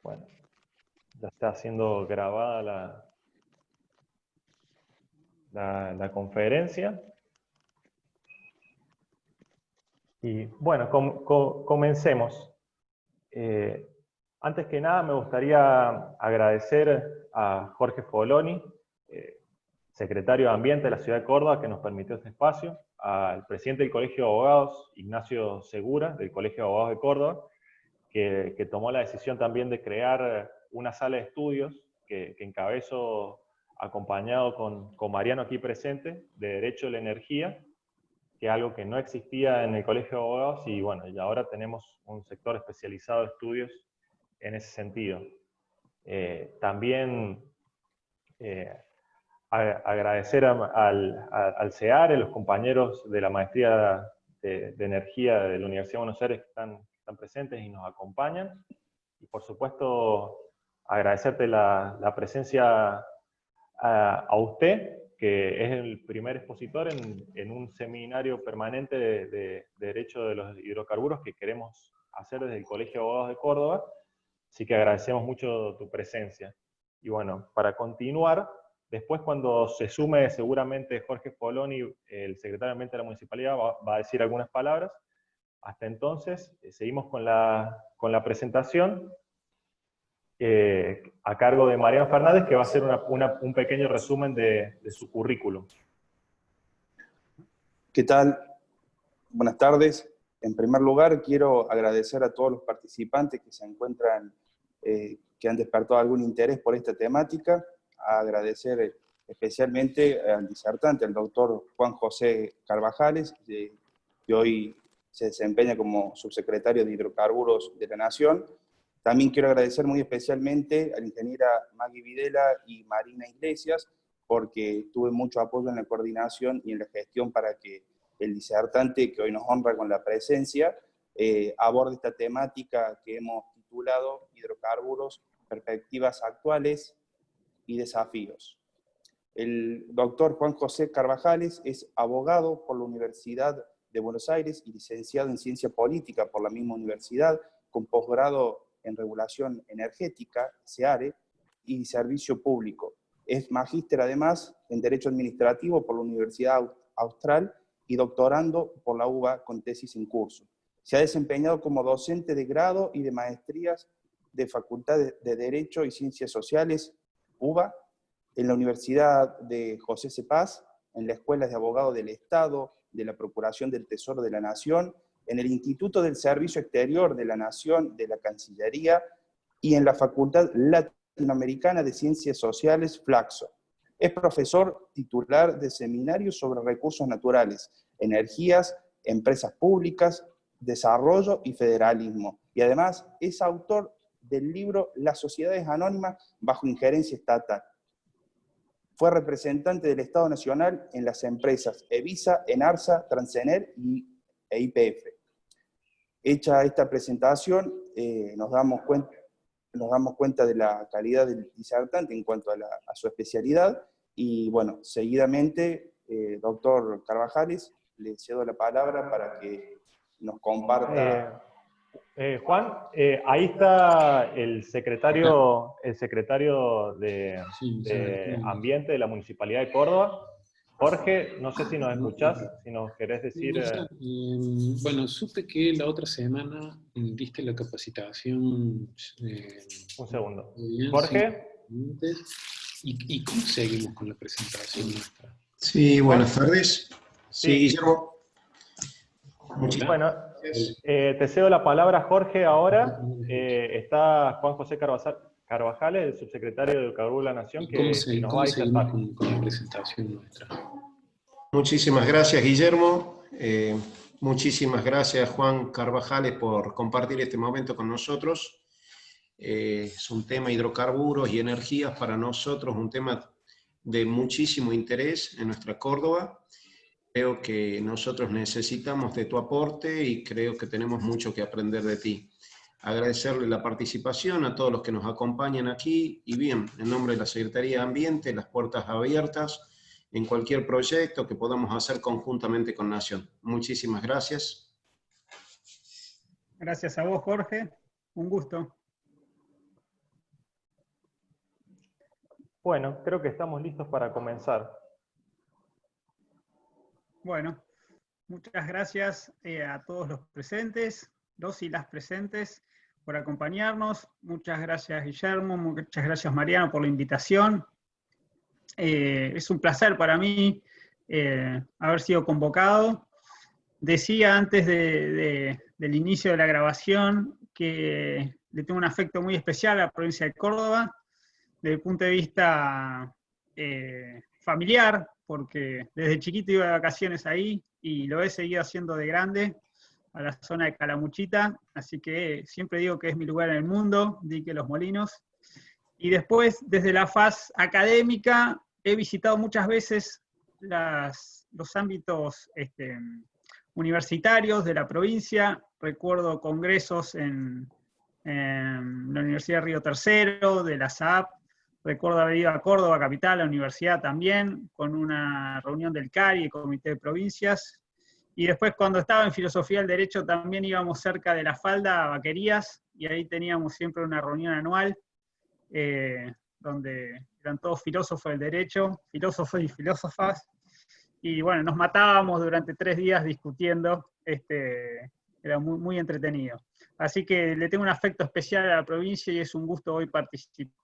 Bueno, ya está siendo grabada la conferencia. Y bueno, comencemos. Antes que nada me gustaría agradecer a Jorge Foloni, secretario de Ambiente de la Ciudad de Córdoba, que nos permitió este espacio, al presidente del Colegio de Abogados, Ignacio Segura, del Colegio de Abogados de Córdoba, que tomó la decisión también de crear una sala de estudios que encabezo acompañado con Mariano aquí presente, de Derecho de la Energía, que es algo que no existía en el Colegio de Abogados, y bueno, y ahora tenemos un sector especializado de estudios en ese sentido. También agradecer al CEAR, a los compañeros de la Maestría de Energía de la Universidad de Buenos Aires que están presentes y nos acompañan. Y por supuesto, agradecerte la presencia a usted, que es el primer expositor en un seminario permanente de Derecho de los Hidrocarburos que queremos hacer desde el Colegio de Abogados de Córdoba, así que agradecemos mucho tu presencia. Y bueno, para continuar, después cuando se sume seguramente Jorge Foloni, el secretario de Ambiente de la Municipalidad, va a decir algunas palabras. Hasta entonces, seguimos con la presentación, a cargo de Mariano Fernández, que va a hacer un pequeño resumen de su currículum. ¿Qué tal? Buenas tardes. En primer lugar, quiero agradecer a todos los participantes que se encuentran, que han despertado algún interés por esta temática. Agradecer especialmente al disertante, al doctor Juan José Carvajales, que hoy se desempeña como subsecretario de Hidrocarburos de la Nación. También quiero agradecer muy especialmente a la ingeniera Maggie Videla y Marina Iglesias, porque tuve mucho apoyo en la coordinación y en la gestión para que el disertante, que hoy nos honra con la presencia, aborde esta temática que hemos titulado Hidrocarburos, perspectivas actuales y desafíos. El doctor Juan José Carvajales es abogado por la Universidad de Buenos Aires y licenciado en Ciencia Política por la misma universidad, con posgrado en Regulación Energética, SEARE, y Servicio Público. Es magíster además en Derecho Administrativo por la Universidad Austral y doctorando por la UBA con tesis en curso. Se ha desempeñado como docente de grado y de maestrías de Facultad de Derecho y Ciencias Sociales, UBA, en la Universidad de José C. Paz, en la Escuela de Abogados del Estado, de la Procuración del Tesoro de la Nación, en el Instituto del Servicio Exterior de la Nación, de la Cancillería, y en la Facultad Latinoamericana de Ciencias Sociales, Flaxo. Es profesor titular de seminarios sobre recursos naturales, energías, empresas públicas, desarrollo y federalismo. Y además es autor del libro Las Sociedades Anónimas bajo injerencia estatal. Fue representante del Estado Nacional en las empresas Evisa, Enarsa, Transener e YPF. Hecha esta presentación, nos damos cuenta de la calidad del disertante en cuanto a su especialidad, y bueno, seguidamente, doctor Carvajales, le cedo la palabra para que nos comparta. Juan, ahí está el secretario de Ambiente de la Municipalidad de Córdoba. Jorge, no sé si nos escuchás, si nos querés decir... Bueno, supe que la otra semana diste la capacitación... un segundo. Jorge. ¿Y cómo seguimos con la presentación nuestra? Sí, buenas tardes. Sí, Guillermo. Bueno, te cedo la palabra, Jorge, ahora. Está Juan José Carvajales, el subsecretario de Hidrocarburos de la Nación, que nos va a disertar. Con la presentación nuestra? Muchísimas gracias, Guillermo. Muchísimas gracias, Juan Carvajales, por compartir este momento con nosotros. Es un tema hidrocarburos y energías para nosotros, un tema de muchísimo interés en nuestra Córdoba. Creo que nosotros necesitamos de tu aporte y creo que tenemos mucho que aprender de ti. Agradecerle la participación a todos los que nos acompañan aquí, y bien, en nombre de la Secretaría de Ambiente, las puertas abiertas en cualquier proyecto que podamos hacer conjuntamente con Nación. Muchísimas gracias. Gracias a vos, Jorge. Un gusto. Bueno, creo que estamos listos para comenzar. Bueno, muchas gracias a todos los presentes, los y las presentes, por acompañarnos. Muchas gracias, Guillermo, muchas gracias, Mariano, por la invitación. Es un placer para mí haber sido convocado. Decía antes del inicio de la grabación que le tengo un afecto muy especial a la provincia de Córdoba, desde el punto de vista familiar, porque desde chiquito iba de vacaciones ahí y lo he seguido haciendo de grande, a la zona de Calamuchita, así que siempre digo que es mi lugar en el mundo, Dique Los Molinos. Y después, desde la faz académica, he visitado muchas veces los ámbitos universitarios de la provincia. Recuerdo congresos en la Universidad de Río Tercero, de la SAP. Recuerdo haber ido a Córdoba, capital, a la universidad también, con una reunión del CARI, el Comité de Provincias. Y después, cuando estaba en Filosofía del Derecho, también íbamos cerca de La Falda, a Vaquerías, y ahí teníamos siempre una reunión anual, donde eran todos filósofos del derecho, filósofos y filósofas, y bueno, nos matábamos durante 3 días discutiendo, era muy, muy entretenido. Así que le tengo un afecto especial a la provincia y es un gusto hoy participar.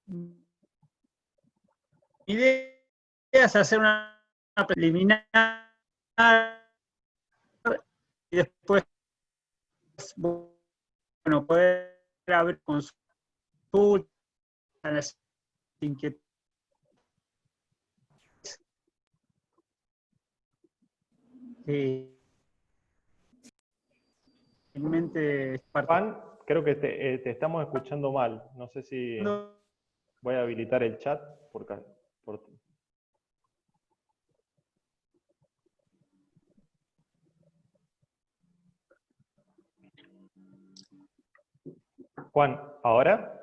Mi idea es hacer una preliminar y después, bueno, poder abrir consultas, las inquietudes. Juan, creo que te estamos escuchando mal. No sé si voy a habilitar el chat por... Juan, ¿ahora?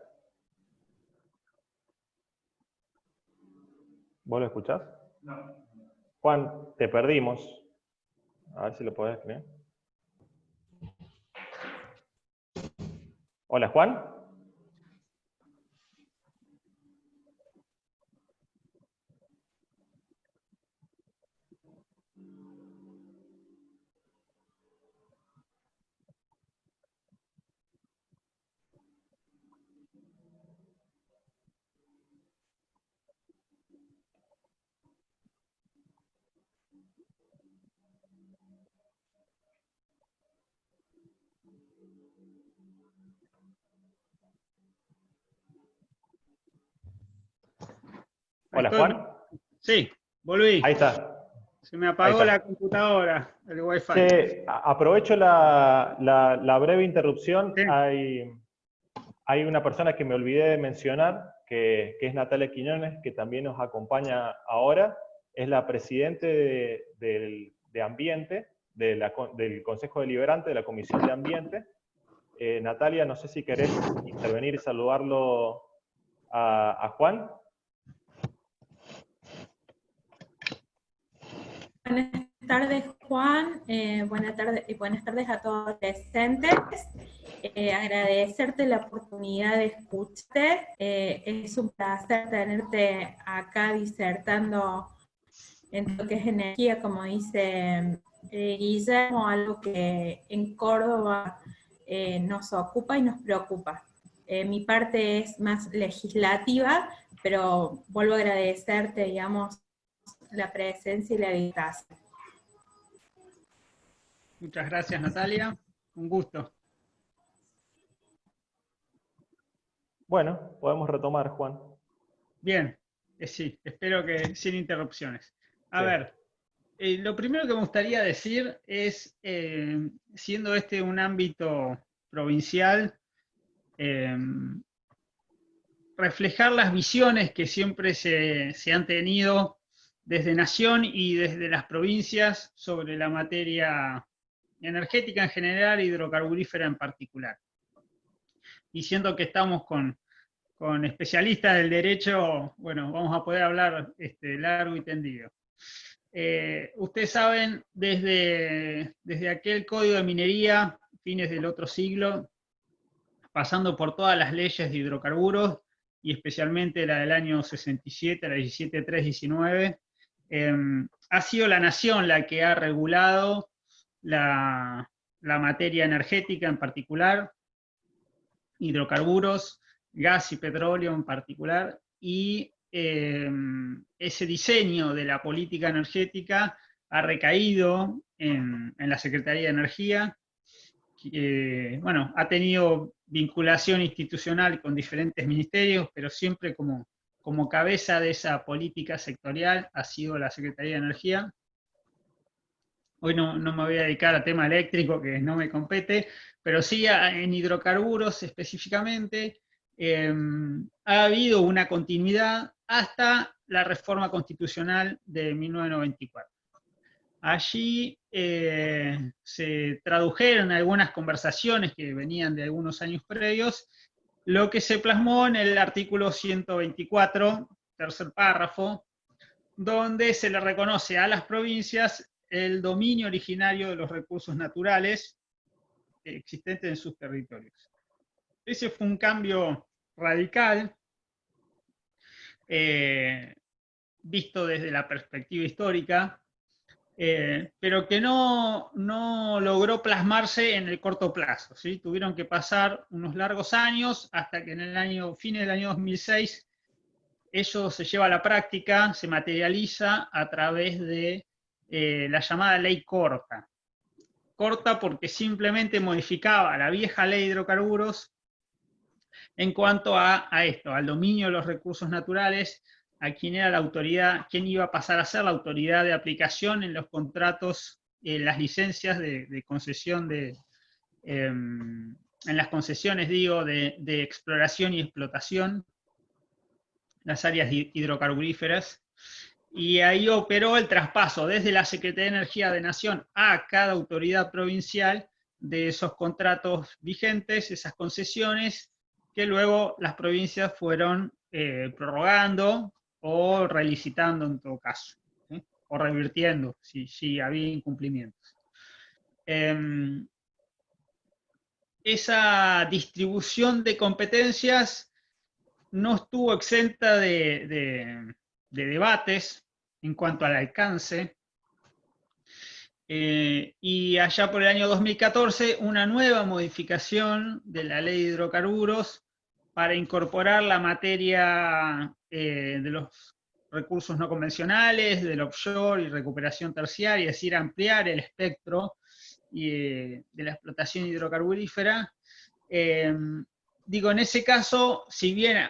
¿Vos lo escuchás? No. Juan, te perdimos. A ver si lo podés creer. Hola, Juan. Hola, Juan. Sí, volví. Ahí está. Se me apagó la computadora, el Wi-Fi. Aprovecho la breve interrupción. Sí. Hay una persona que me olvidé de mencionar, que es Natalia Quiñones, que también nos acompaña ahora. Es la presidente de Ambiente, del Consejo Deliberante de la Comisión de Ambiente. Natalia, no sé si querés intervenir y saludarlo a Juan. Buenas tardes, Juan. Buenas tardes a todos los presentes. Agradecerte la oportunidad de escucharte. Es un placer tenerte acá disertando en lo que es energía, como dice Guillermo, algo que en Córdoba nos ocupa y nos preocupa. Mi parte es más legislativa, pero vuelvo a agradecerte, digamos, la presencia y la invitación. Muchas gracias, Natalia. Un gusto. Bueno, podemos retomar, Juan. Bien, sí, espero que sin interrupciones. A Sí. ver, lo primero que me gustaría decir es, siendo este un ámbito provincial, reflejar las visiones que siempre se han tenido desde Nación y desde las provincias sobre la materia energética en general e hidrocarburífera en particular. Diciendo que estamos con especialistas del derecho, bueno, vamos a poder hablar largo y tendido. Ustedes saben, desde aquel código de minería, fines del otro siglo, pasando por todas las leyes de hidrocarburos, y especialmente la del año 67, la 17.319, ha sido la nación la que ha regulado la materia energética en particular, hidrocarburos, gas y petróleo en particular, y ese diseño de la política energética ha recaído en la Secretaría de Energía, que, bueno, ha tenido vinculación institucional con diferentes ministerios, pero siempre como cabeza de esa política sectorial ha sido la Secretaría de Energía. Hoy no me voy a dedicar al tema eléctrico, que no me compete, pero sí en hidrocarburos específicamente. Ha habido una continuidad hasta la reforma constitucional de 1994. Allí se tradujeron algunas conversaciones que venían de algunos años previos, lo que se plasmó en el artículo 124, tercer párrafo, donde se le reconoce a las provincias el dominio originario de los recursos naturales existentes en sus territorios. Ese fue un cambio radical, visto desde la perspectiva histórica, pero que no logró plasmarse en el corto plazo, ¿sí? Tuvieron que pasar unos largos años hasta que en el fines del año 2006 ello se lleva a la práctica, se materializa a través de la llamada ley corta. Corta porque simplemente modificaba la vieja ley de hidrocarburos en cuanto a esto, al dominio de los recursos naturales, a quién era la autoridad, quién iba a pasar a ser la autoridad de aplicación en los contratos, en las licencias de concesión, en las concesiones, digo, de exploración y explotación, las áreas hidrocarburíferas, y ahí operó el traspaso desde la Secretaría de Energía de Nación a cada autoridad provincial de esos contratos vigentes, esas concesiones, que luego las provincias fueron prorrogando o relicitando en todo caso, ¿sí? O revirtiendo si había incumplimientos. Esa distribución de competencias no estuvo exenta de debates en cuanto al alcance, y allá por el año 2014 una nueva modificación de la ley de hidrocarburos para incorporar la materia de los recursos no convencionales, del offshore y recuperación terciaria, es decir, ampliar el espectro de la explotación hidrocarburífera. Digo, en ese caso, si bien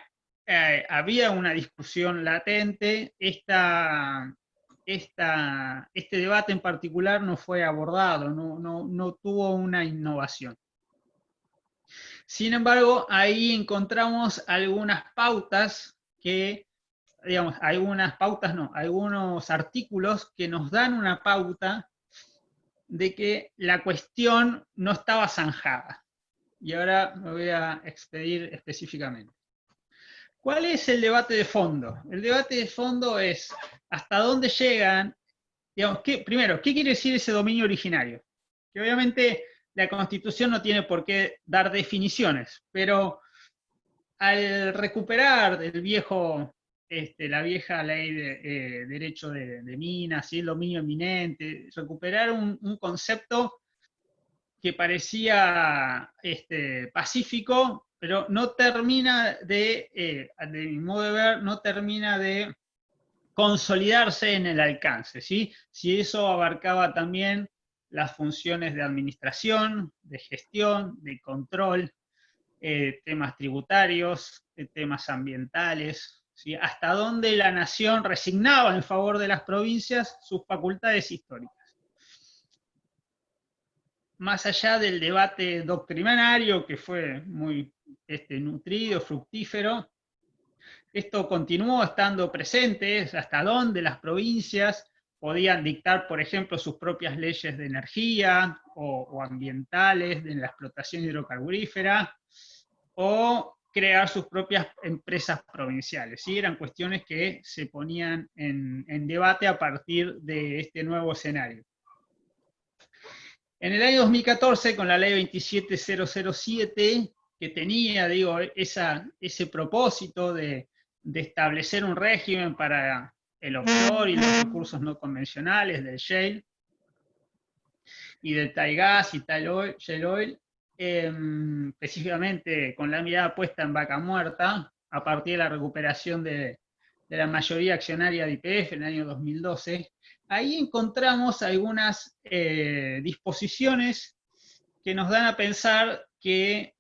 había una discusión latente, este debate en particular no fue abordado, no tuvo una innovación. Sin embargo, ahí encontramos algunas pautas que, digamos, algunos artículos que nos dan una pauta de que la cuestión no estaba zanjada. Y ahora me voy a expedir específicamente. ¿Cuál es el debate de fondo? El debate de fondo es hasta dónde llegan, digamos, primero, ¿qué quiere decir ese dominio originario? Que obviamente la Constitución no tiene por qué dar definiciones, pero al recuperar la vieja ley de derecho de minas, ¿sí? El dominio eminente, recuperar un concepto que parecía pacífico, pero no termina de mi modo de ver, no termina de consolidarse en el alcance, ¿sí? Si eso abarcaba también las funciones de administración, de gestión, de control, temas tributarios, temas ambientales, ¿sí? Hasta dónde la nación resignaba en favor de las provincias sus facultades históricas. Más allá del debate doctrinario, que fue muy nutrido, fructífero, esto continuó estando presente, hasta dónde las provincias podían dictar, por ejemplo, sus propias leyes de energía o ambientales de la explotación hidrocarburífera, o crear sus propias empresas provinciales. ¿Sí? Eran cuestiones que se ponían en debate a partir de este nuevo escenario. En el año 2014, con la ley 27007, que tenía, digo, ese propósito de establecer un régimen para el offshore y los recursos no convencionales del shale y del Thai Gas y Shale Oil, específicamente con la mirada puesta en Vaca Muerta, a partir de la recuperación de la mayoría accionaria de YPF en el año 2012, ahí encontramos algunas disposiciones que nos dan a pensar que,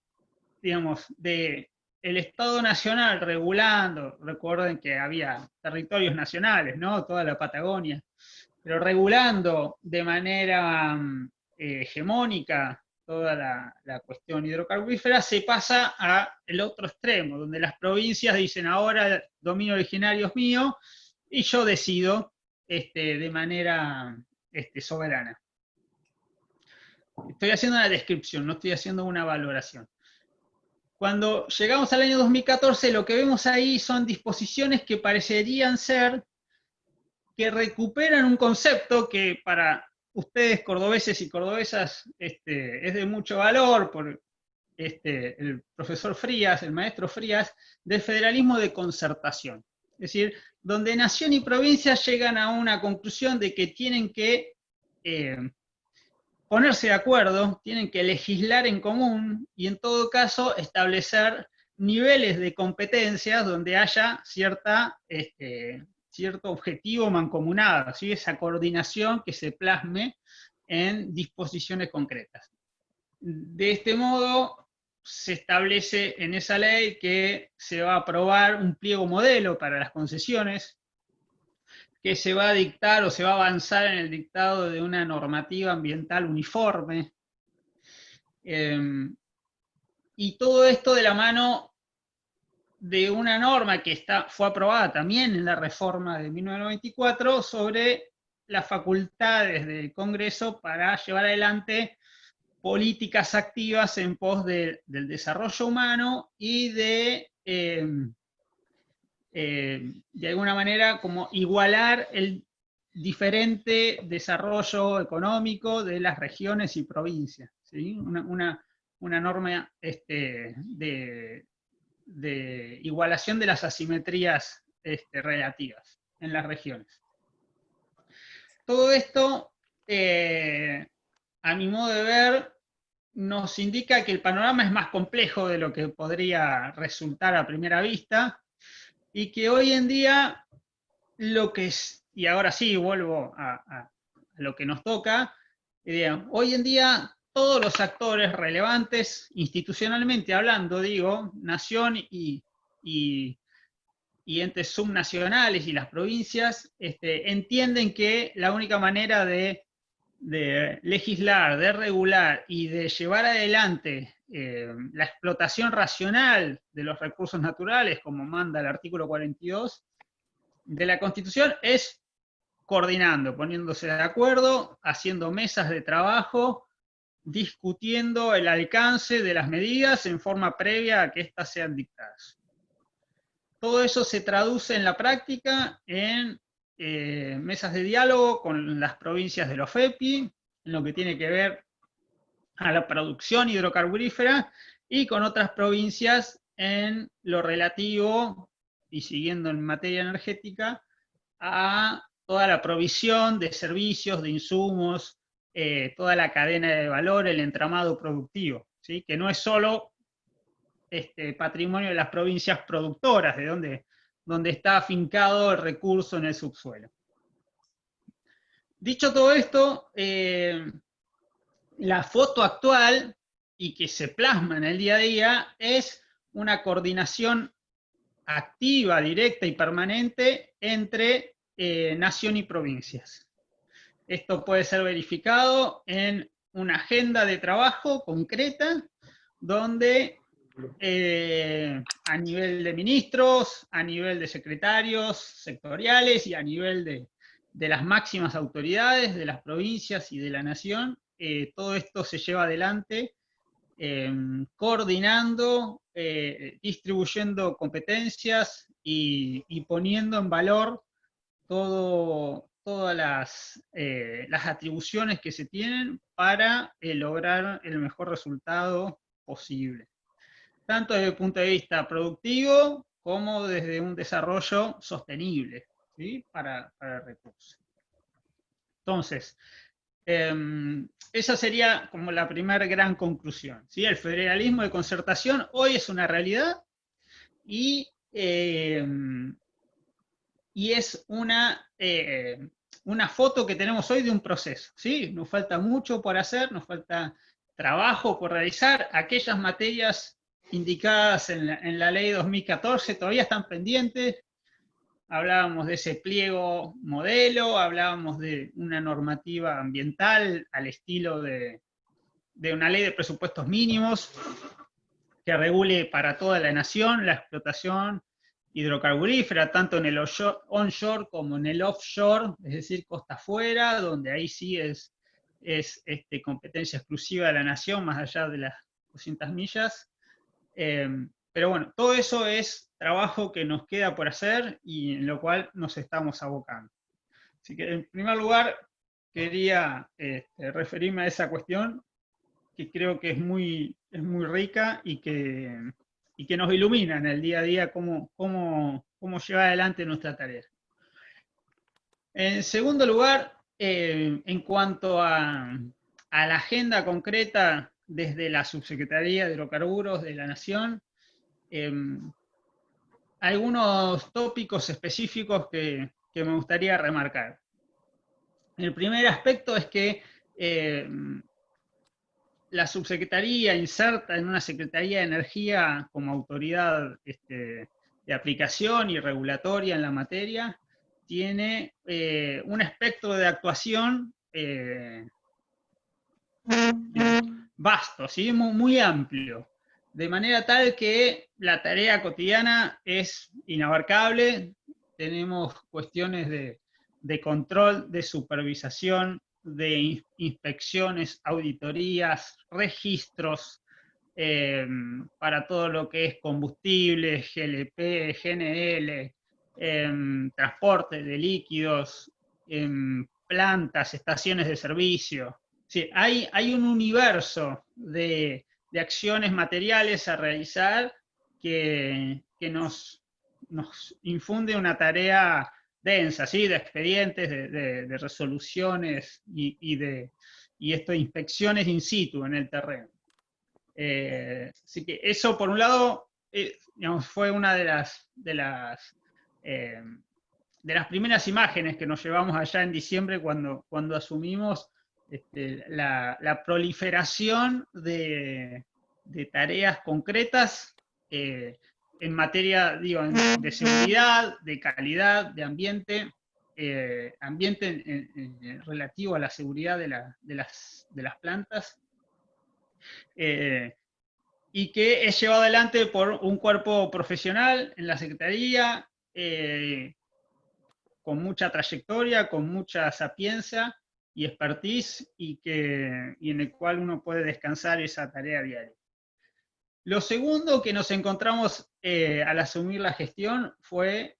digamos, el Estado Nacional regulando, recuerden que había territorios nacionales, ¿no? Toda la Patagonia, pero regulando de manera hegemónica toda la cuestión hidrocarburífera, se pasa al otro extremo, donde las provincias dicen ahora el dominio originario es mío y yo decido de manera soberana. Estoy haciendo una descripción, no estoy haciendo una valoración. Cuando llegamos al año 2014, lo que vemos ahí son disposiciones que parecerían ser que recuperan un concepto que para ustedes cordobeses y cordobesas es de mucho valor, por el profesor Frías, el maestro Frías, del federalismo de concertación. Es decir, donde nación y provincia llegan a una conclusión de que tienen que ponerse de acuerdo, tienen que legislar en común y en todo caso establecer niveles de competencias donde haya cierto objetivo mancomunado, ¿sí? Esa coordinación que se plasme en disposiciones concretas. De este modo, se establece en esa ley que se va a aprobar un pliego modelo para las concesiones, que se va a dictar o se va a avanzar en el dictado de una normativa ambiental uniforme. Y todo esto de la mano de una norma que fue aprobada también en la reforma de 1994 sobre las facultades del Congreso para llevar adelante políticas activas en pos del desarrollo humano y de alguna manera como igualar el diferente desarrollo económico de las regiones y provincias, ¿sí? Una norma de igualación de las asimetrías relativas en las regiones. Todo esto, a mi modo de ver, nos indica que el panorama es más complejo de lo que podría resultar a primera vista, y que hoy en día lo que es, y ahora sí vuelvo a lo que nos toca, hoy en día todos los actores relevantes, institucionalmente hablando, digo, nación y entes subnacionales y las provincias, entienden que la única manera de legislar, de regular y de llevar adelante la explotación racional de los recursos naturales, como manda el artículo 42 de la Constitución, es coordinando, poniéndose de acuerdo, haciendo mesas de trabajo, discutiendo el alcance de las medidas en forma previa a que éstas sean dictadas. Todo eso se traduce en la práctica en mesas de diálogo con las provincias de los FEPI, en lo que tiene que ver a la producción hidrocarburífera, y con otras provincias en lo relativo, y siguiendo en materia energética, a toda la provisión de servicios, de insumos, toda la cadena de valor, el entramado productivo, ¿sí? Que no es solo patrimonio de las provincias productoras, de donde está afincado el recurso en el subsuelo. Dicho todo esto, la foto actual, y que se plasma en el día a día, es una coordinación activa, directa y permanente entre nación y provincias. Esto puede ser verificado en una agenda de trabajo concreta, donde a nivel de ministros, a nivel de secretarios sectoriales y a nivel de las máximas autoridades de las provincias y de la nación, todo esto se lleva adelante coordinando, distribuyendo competencias y poniendo en valor todas las atribuciones que se tienen para lograr el mejor resultado posible, tanto desde el punto de vista productivo como desde un desarrollo sostenible, ¿sí? para el recurso. Entonces, esa sería como la primera gran conclusión, ¿sí? El federalismo de concertación hoy es una realidad y es una foto que tenemos hoy de un proceso, ¿sí? Nos falta mucho por hacer, nos falta trabajo por realizar. Aquellas materias indicadas en la ley 2014 todavía están pendientes. Hablábamos de ese pliego modelo, hablábamos de una normativa ambiental al estilo de una ley de presupuestos mínimos que regule para toda la nación la explotación hidrocarburífera, tanto en el onshore como en el offshore, es decir, costa afuera, donde ahí sí es competencia exclusiva de la nación, más allá de las 200 millas. Pero bueno, todo eso es trabajo que nos queda por hacer y en lo cual nos estamos abocando. Así que, en primer lugar, quería referirme a esa cuestión, que creo que es muy rica y que nos ilumina en el día a día cómo llevar adelante nuestra tarea. En segundo lugar, en cuanto a la agenda concreta desde la Subsecretaría de Hidrocarburos de la Nación, algunos tópicos específicos que me gustaría remarcar. El primer aspecto es que la subsecretaría inserta en una Secretaría de Energía como autoridad de aplicación y regulatoria en la materia, tiene un espectro de actuación vasto, ¿sí? Muy amplio, de manera tal que la tarea cotidiana es inabarcable. Tenemos cuestiones de control, de supervisación, de inspecciones, auditorías, registros para todo lo que es combustible, GLP, GNL, transporte de líquidos, plantas, estaciones de servicio. Sí, hay un universo de acciones materiales a realizar que nos infunde una tarea densa, ¿sí? De expedientes, de resoluciones y de inspecciones in situ en el terreno. Así que eso, por un lado, digamos, fue una de las primeras imágenes que nos llevamos allá en diciembre cuando asumimos la proliferación de tareas concretas en materia, digo, de seguridad, de calidad, de ambiente, relativo a la seguridad de las plantas, y que es llevado adelante por un cuerpo profesional en la Secretaría, con mucha trayectoria, con mucha sapiencia y expertise, y en el cual uno puede descansar esa tarea diaria. Lo segundo que nos encontramos al asumir la gestión fue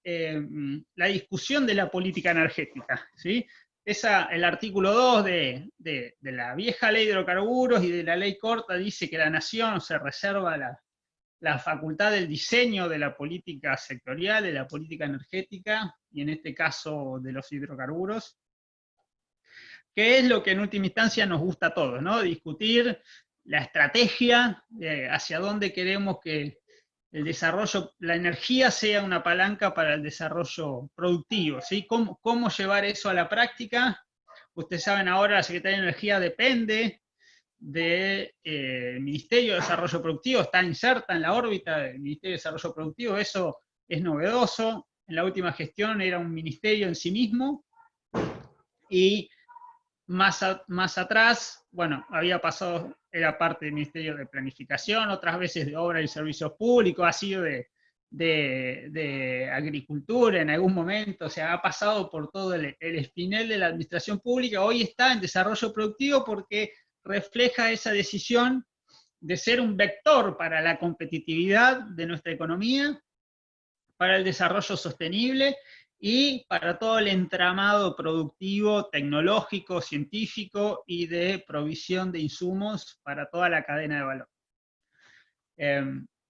la discusión de la política energética, ¿sí? El artículo 2 de la vieja ley de hidrocarburos y de la ley corta dice que la nación se reserva la facultad del diseño de la política sectorial, de la política energética, y en este caso de los hidrocarburos, que es lo que en última instancia nos gusta a todos, ¿no? Discutir la estrategia, hacia dónde queremos que el desarrollo, la energía sea una palanca para el desarrollo productivo, ¿sí? ¿Cómo llevar eso a la práctica? Ustedes saben, ahora la Secretaría de Energía depende del Ministerio de Desarrollo Productivo, está inserta en la órbita del Ministerio de Desarrollo Productivo. Eso es novedoso. En la última gestión era un ministerio en sí mismo, y más atrás, bueno, había pasado, era parte del Ministerio de Planificación, otras veces de Obra y Servicios Públicos, ha sido de Agricultura en algún momento, o sea, ha pasado por todo el espinel de la administración pública. Hoy está en Desarrollo Productivo porque refleja esa decisión de ser un vector para la competitividad de nuestra economía, para el desarrollo sostenible y para todo el entramado productivo, tecnológico, científico y de provisión de insumos para toda la cadena de valor.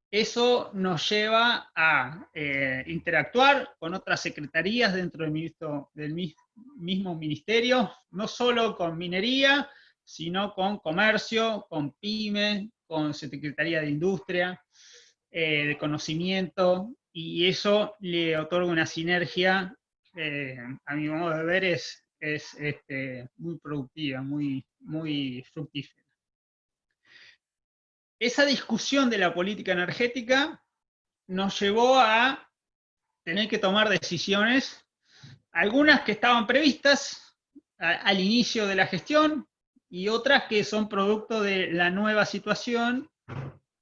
Eso nos lleva a interactuar con otras secretarías dentro del mismo ministerio, no solo con minería, sino con comercio, con pyme, con Secretaría de Industria, de conocimiento, y eso le otorga una sinergia, a mi modo de ver, es muy productiva, muy fructífera. Esa discusión de la política energética nos llevó a tener que tomar decisiones, algunas que estaban previstas al inicio de la gestión y otras que son producto de la nueva situación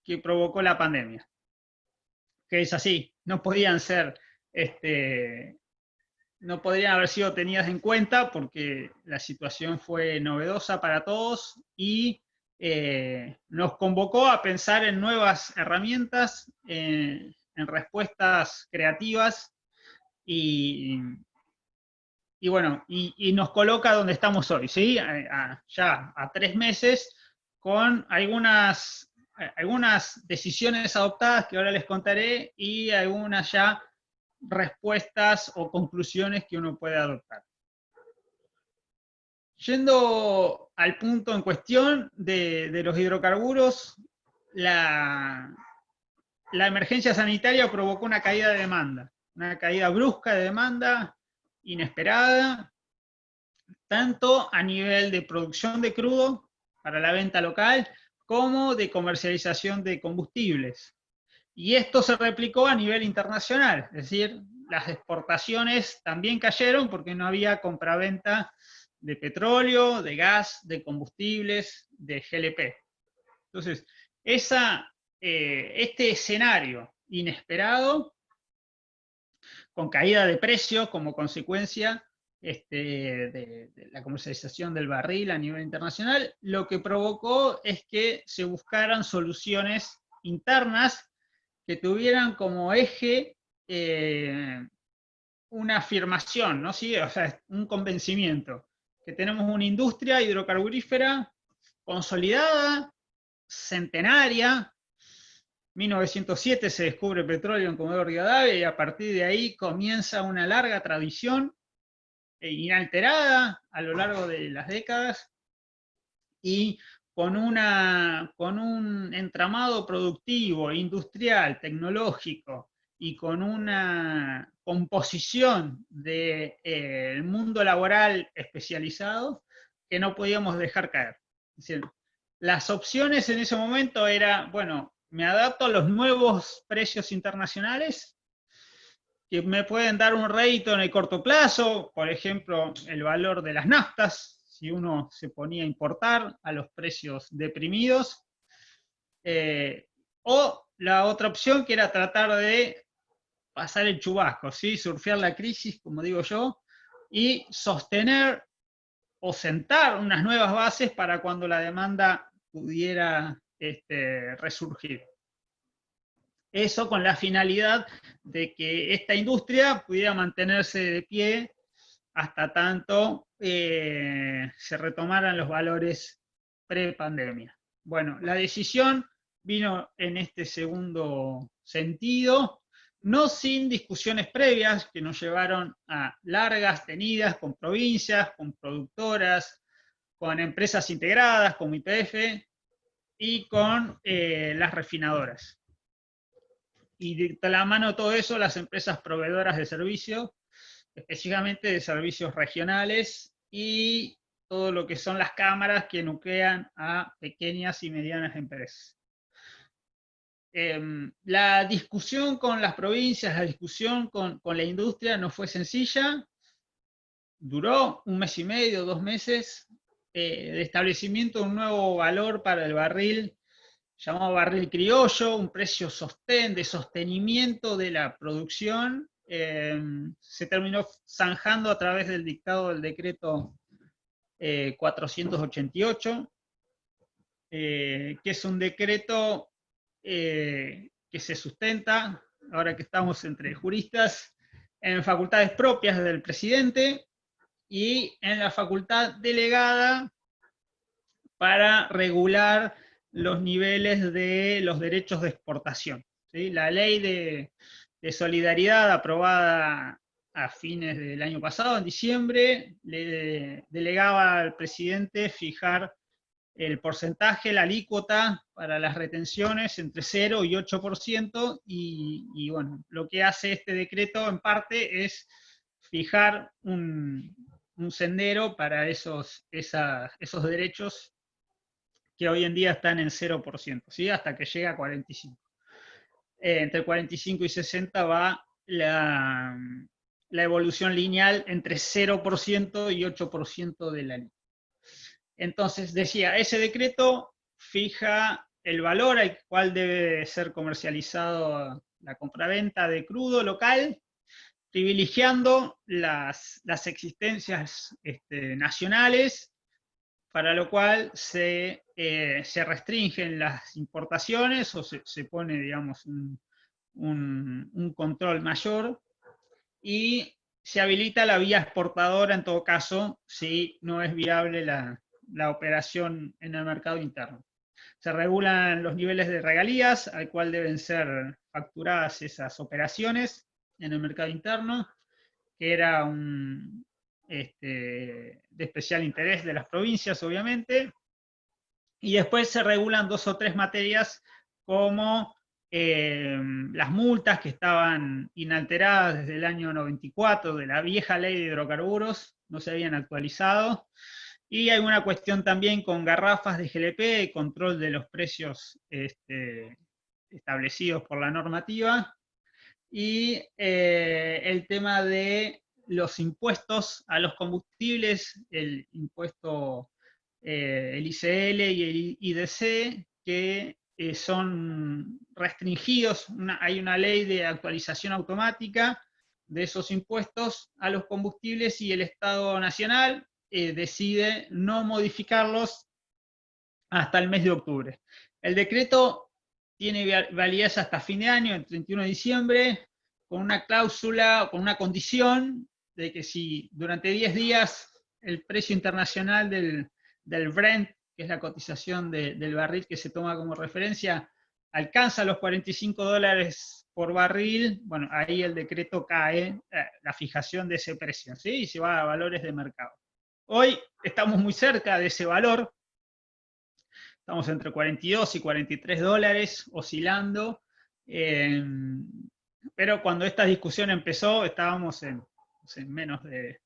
que provocó la pandemia. Que es así, no podían haber sido tenidas en cuenta porque la situación fue novedosa para todos y nos convocó a pensar en nuevas herramientas, en respuestas creativas y bueno, y nos coloca donde estamos hoy, ¿sí? Ya a 3 meses con algunas decisiones adoptadas que ahora les contaré y algunas ya respuestas o conclusiones que uno puede adoptar. Yendo al punto en cuestión de los hidrocarburos, la emergencia sanitaria provocó una caída de demanda, una caída brusca de demanda, inesperada, tanto a nivel de producción de crudo para la venta local, como de comercialización de combustibles. Y esto se replicó a nivel internacional, es decir, las exportaciones también cayeron porque no había compraventa de petróleo, de gas, de combustibles, de GLP. Entonces, este escenario inesperado, con caída de precios como consecuencia de la comercialización del barril a nivel internacional, lo que provocó es que se buscaran soluciones internas que tuvieran como eje una afirmación, ¿no? ¿Sí? O sea, un convencimiento, que tenemos una industria hidrocarburífera consolidada, centenaria. 1907 se descubre petróleo en Comodoro Rivadavia y a partir de ahí comienza una larga tradición inalterada a lo largo de las décadas y con un entramado productivo, industrial, tecnológico y con una composición del mundo laboral especializado que no podíamos dejar caer. Es decir, las opciones en ese momento era, bueno, me adapto a los nuevos precios internacionales que me pueden dar un rédito en el corto plazo, por ejemplo, el valor de las naftas, si uno se ponía a importar a los precios deprimidos, o la otra opción que era tratar de pasar el chubasco, ¿sí? Surfear la crisis, como digo yo, y sostener o sentar unas nuevas bases para cuando la demanda pudiera resurgir. Eso con la finalidad de que esta industria pudiera mantenerse de pie hasta tanto se retomaran los valores pre-pandemia. Bueno, la decisión vino en este segundo sentido, no sin discusiones previas que nos llevaron a largas tenidas con provincias, con productoras, con empresas integradas como YPF y con las refinadoras. Y de la mano de todo eso, las empresas proveedoras de servicios, específicamente de servicios regionales y todo lo que son las cámaras que nuclean a pequeñas y medianas empresas. La discusión con las provincias, la discusión con la industria no fue sencilla, duró 1 mes y medio, 2 meses, de establecimiento de un nuevo valor para el barril, llamado barril criollo, un precio de sostenimiento de la producción, se terminó zanjando a través del dictado del decreto 488. que es un decreto que se sustenta, ahora que estamos entre juristas, en facultades propias del presidente y en la facultad delegada para regular los niveles de los derechos de exportación. ¿Sí? La ley de solidaridad aprobada a fines del año pasado, en diciembre, le delegaba al presidente fijar el porcentaje, la alícuota para las retenciones entre 0 y 8%, y bueno, lo que hace este decreto en parte es fijar un sendero para esos derechos que hoy en día están en 0%, ¿sí? Hasta que llega a 45%. Entre 45 y 60 va la evolución lineal entre 0% y 8% del año. Entonces, decía, ese decreto fija el valor al cual debe ser comercializado la compraventa de crudo local, privilegiando las existencias nacionales, para lo cual se restringen las importaciones o se pone, digamos, un control mayor, y se habilita la vía exportadora en todo caso si no es viable la operación en el mercado interno. Se regulan los niveles de regalías al cual deben ser facturadas esas operaciones en el mercado interno, que era de especial interés de las provincias, obviamente. Y después se regulan 2 o 3 materias como las multas, que estaban inalteradas desde el año 94, de la vieja ley de hidrocarburos, no se habían actualizado. Y hay una cuestión también con garrafas de GLP, control de los precios establecidos por la normativa, y el tema de los impuestos a los combustibles, el impuesto, el ICL y el IDC, que son restringidos. Hay una ley de actualización automática de esos impuestos a los combustibles, y el Estado Nacional decide no modificarlos hasta el mes de octubre. El decreto tiene validez hasta fin de año, el 31 de diciembre, con una cláusula, con una condición de que si durante 10 días el precio internacional del Brent, que es la cotización del barril que se toma como referencia, alcanza los $45 por barril, bueno, ahí el decreto cae, la fijación de ese precio, ¿sí? Y se va a valores de mercado. Hoy estamos muy cerca de ese valor, estamos entre 42 y 43 dólares oscilando, pero cuando esta discusión empezó estábamos en menos de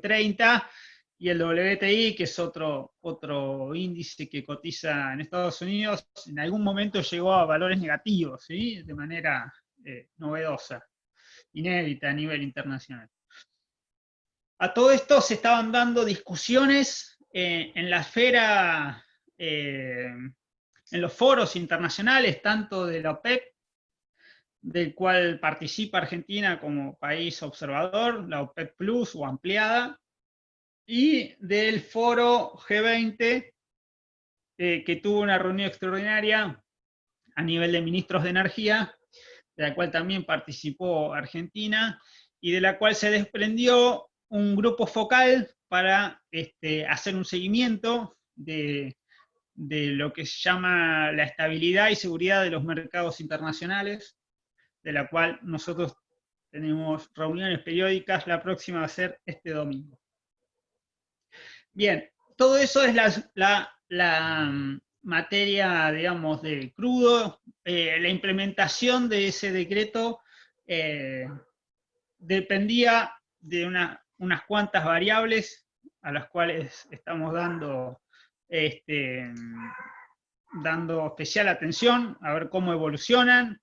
30, y el WTI, que es otro índice que cotiza en Estados Unidos, en algún momento llegó a valores negativos, ¿sí? De manera novedosa, inédita a nivel internacional. A todo esto se estaban dando discusiones en la esfera, en los foros internacionales, tanto de la OPEP, del cual participa Argentina como país observador, la OPEP Plus o ampliada, y del foro G20, que tuvo una reunión extraordinaria a nivel de ministros de energía, de la cual también participó Argentina, y de la cual se desprendió un grupo focal para hacer un seguimiento de lo que se llama la estabilidad y seguridad de los mercados internacionales, de la cual nosotros tenemos reuniones periódicas. La próxima va a ser este domingo. Bien, todo eso es la materia, digamos, de crudo. La implementación de ese decreto dependía de unas cuantas variables a las cuales estamos dando especial atención, a ver cómo evolucionan,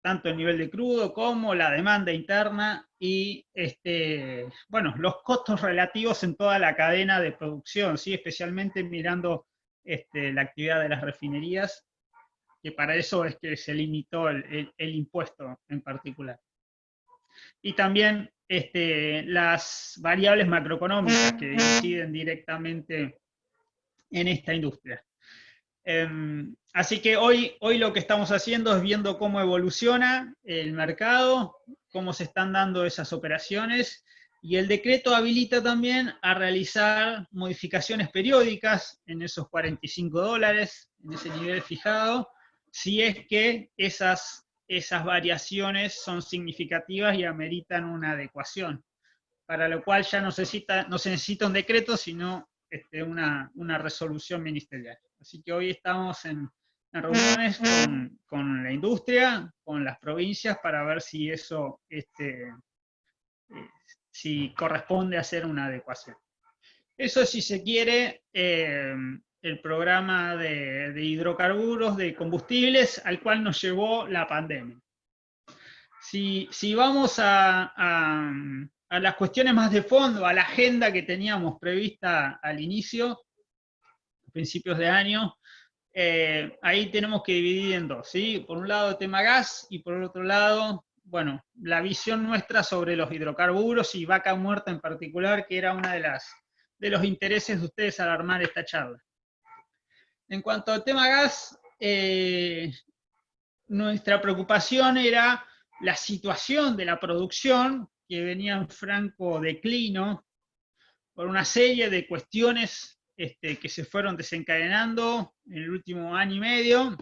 tanto el nivel de crudo como la demanda interna y bueno, los costos relativos en toda la cadena de producción, ¿sí? Especialmente mirando la actividad de las refinerías, que para eso es que se limitó el impuesto en particular. Y también las variables macroeconómicas que inciden directamente en esta industria. Así que hoy lo que estamos haciendo es viendo cómo evoluciona el mercado, cómo se están dando esas operaciones, y el decreto habilita también a realizar modificaciones periódicas en esos $45, en ese nivel fijado, si es que esas variaciones son significativas y ameritan una adecuación, para lo cual ya no se necesita un decreto, sino una resolución ministerial. Así que hoy estamos en reuniones con la industria, con las provincias, para ver si eso si corresponde hacer una adecuación. Eso, si se quiere, el programa de hidrocarburos, de combustibles, al cual nos llevó la pandemia. Si vamos a las cuestiones más de fondo, a la agenda que teníamos prevista al inicio, a principios de año, ahí tenemos que dividir en dos, ¿sí? Por un lado el tema gas, y por el otro lado, bueno, la visión nuestra sobre los hidrocarburos y Vaca Muerta en particular, que era una de los intereses de ustedes al armar esta charla. En cuanto al tema gas, nuestra preocupación era la situación de la producción, que venía en franco declino por una serie de cuestiones que se fueron desencadenando en el último año y medio,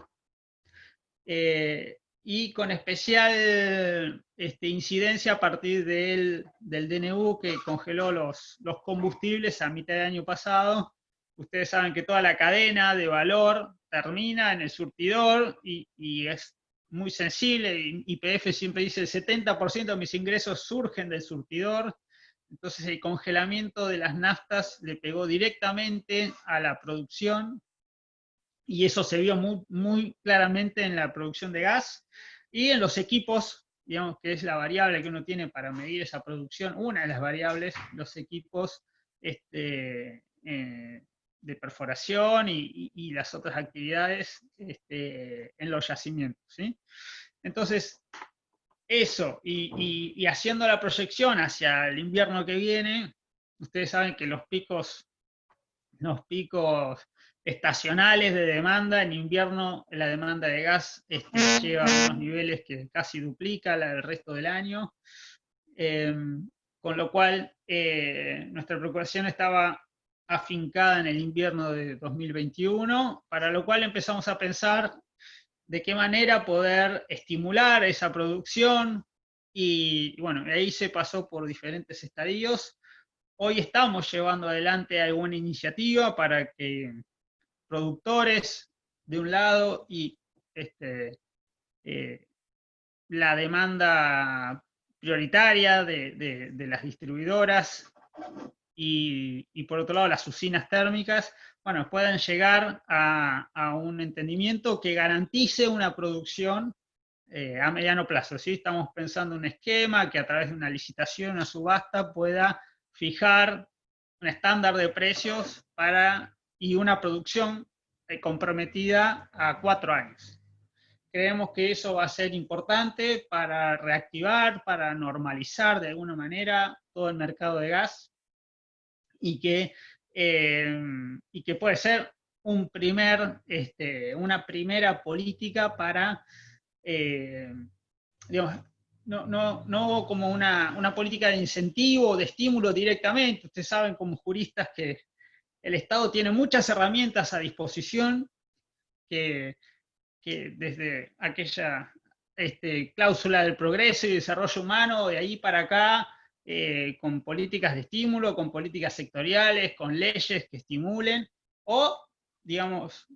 y con especial incidencia a partir del DNU, que congeló los combustibles a mitad de año pasado. Ustedes saben que toda la cadena de valor termina en el surtidor, y es muy sensible. YPF siempre dice: el 70% de mis ingresos surgen del surtidor. Entonces el congelamiento de las naftas le pegó directamente a la producción, y eso se vio muy claramente en la producción de gas y en los equipos, digamos, que es la variable que uno tiene para medir esa producción, una de las variables, los equipos de perforación y las otras actividades en los yacimientos, ¿sí? Entonces, eso, y haciendo la proyección hacia el invierno que viene, ustedes saben que los picos estacionales de demanda, en invierno la demanda de gas llega a unos niveles que casi duplica la del resto del año, con lo cual nuestra preocupación estaba afincada en el invierno de 2021, para lo cual empezamos a pensar de qué manera poder estimular esa producción, y bueno, ahí se pasó por diferentes estadios. Hoy estamos llevando adelante alguna iniciativa para que productores de un lado y la demanda prioritaria de las distribuidoras y por otro lado las usinas térmicas, bueno, puedan llegar a un entendimiento que garantice una producción a mediano plazo, ¿sí? Estamos pensando en un esquema que a través de una licitación, una subasta, pueda fijar un estándar de precios y una producción comprometida a 4 años. Creemos que eso va a ser importante para reactivar, para normalizar de alguna manera todo el mercado de gas, y que puede ser una primera política para, digamos, no como una política de incentivo o de estímulo directamente. Ustedes saben como juristas que el Estado tiene muchas herramientas a disposición, que desde aquella cláusula del progreso y desarrollo humano, de ahí para acá, con políticas de estímulo, con políticas sectoriales, con leyes que estimulen, o, digamos,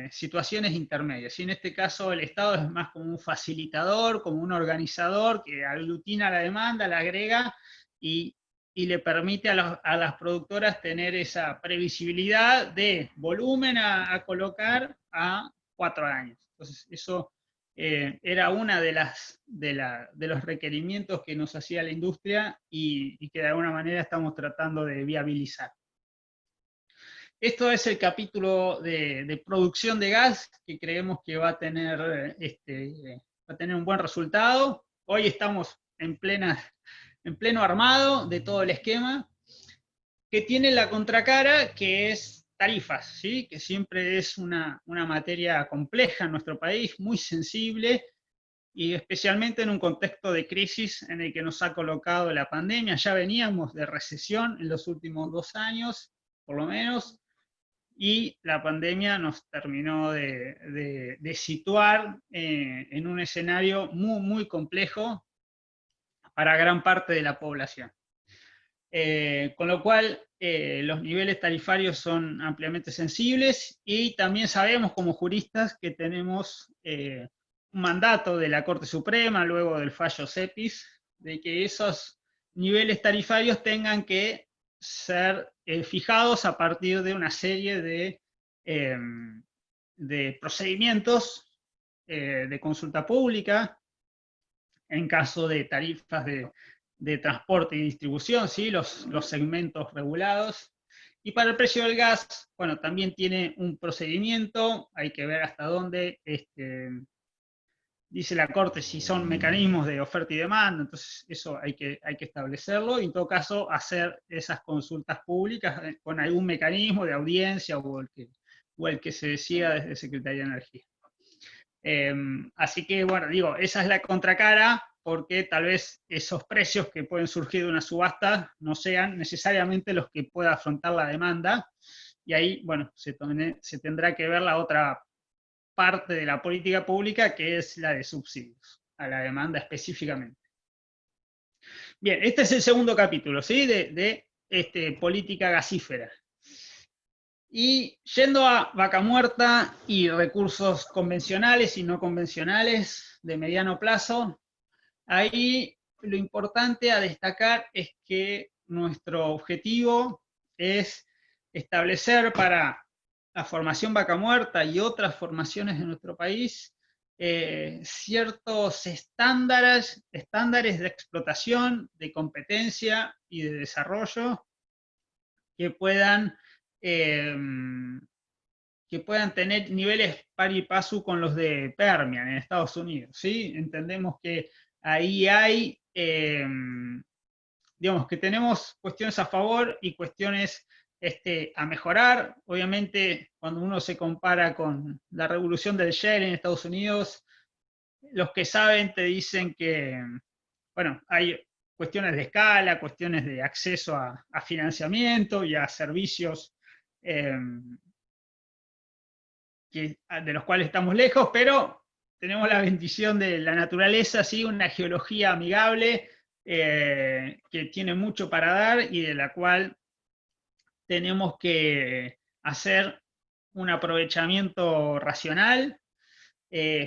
situaciones intermedias. Y en este caso el Estado es más como un facilitador, como un organizador que aglutina la demanda, la agrega y le permite a las productoras tener esa previsibilidad de volumen a colocar a 4 años. Entonces, eso era una de los requerimientos que nos hacía la industria y que de alguna manera estamos tratando de viabilizar. Esto es el capítulo de producción de gas, que creemos que va a tener un buen resultado. Hoy estamos en pleno armado de todo el esquema, que tiene la contracara, que es tarifas, ¿sí? Que siempre es una materia compleja en nuestro país, muy sensible, y especialmente en un contexto de crisis en el que nos ha colocado la pandemia. Ya veníamos de recesión en los últimos 2 años, por lo menos, y la pandemia nos terminó de situar en un escenario muy, muy complejo para gran parte de la población. Con lo cual, los niveles tarifarios son ampliamente sensibles, y también sabemos como juristas que tenemos un mandato de la Corte Suprema, luego del fallo CEPIS, de que esos niveles tarifarios tengan que ser fijados a partir de una serie de procedimientos de consulta pública, en caso de tarifas de transporte y distribución, ¿sí? Los segmentos regulados. Y para el precio del gas, bueno, también tiene un procedimiento, hay que ver hasta dónde dice la Corte si son mecanismos de oferta y demanda, entonces eso hay que establecerlo, y en todo caso hacer esas consultas públicas con algún mecanismo de audiencia o el que se decida desde Secretaría de Energía. Así que, bueno, digo, esa es la contracara, porque tal vez esos precios que pueden surgir de una subasta no sean necesariamente los que pueda afrontar la demanda, y ahí, bueno, se tendrá que ver la otra parte de la política pública, que es la de subsidios a la demanda específicamente. Bien, este es el segundo capítulo, ¿sí? de política gasífera. Y yendo a Vaca Muerta y recursos convencionales y no convencionales de mediano plazo, ahí lo importante a destacar es que nuestro objetivo es establecer para la formación Vaca Muerta y otras formaciones de nuestro país ciertos estándares de explotación, de competencia y de desarrollo que puedan tener niveles par y paso con los de Permian en Estados Unidos, ¿sí? Entendemos que ahí hay, digamos, que tenemos cuestiones a favor y cuestiones a mejorar. Obviamente, cuando uno se compara con la revolución del shale en Estados Unidos, los que saben te dicen que, bueno, hay cuestiones de escala, cuestiones de acceso a financiamiento y a servicios de los cuales estamos lejos, pero tenemos la bendición de la naturaleza, ¿sí? Una geología amigable que tiene mucho para dar y de la cual tenemos que hacer un aprovechamiento racional,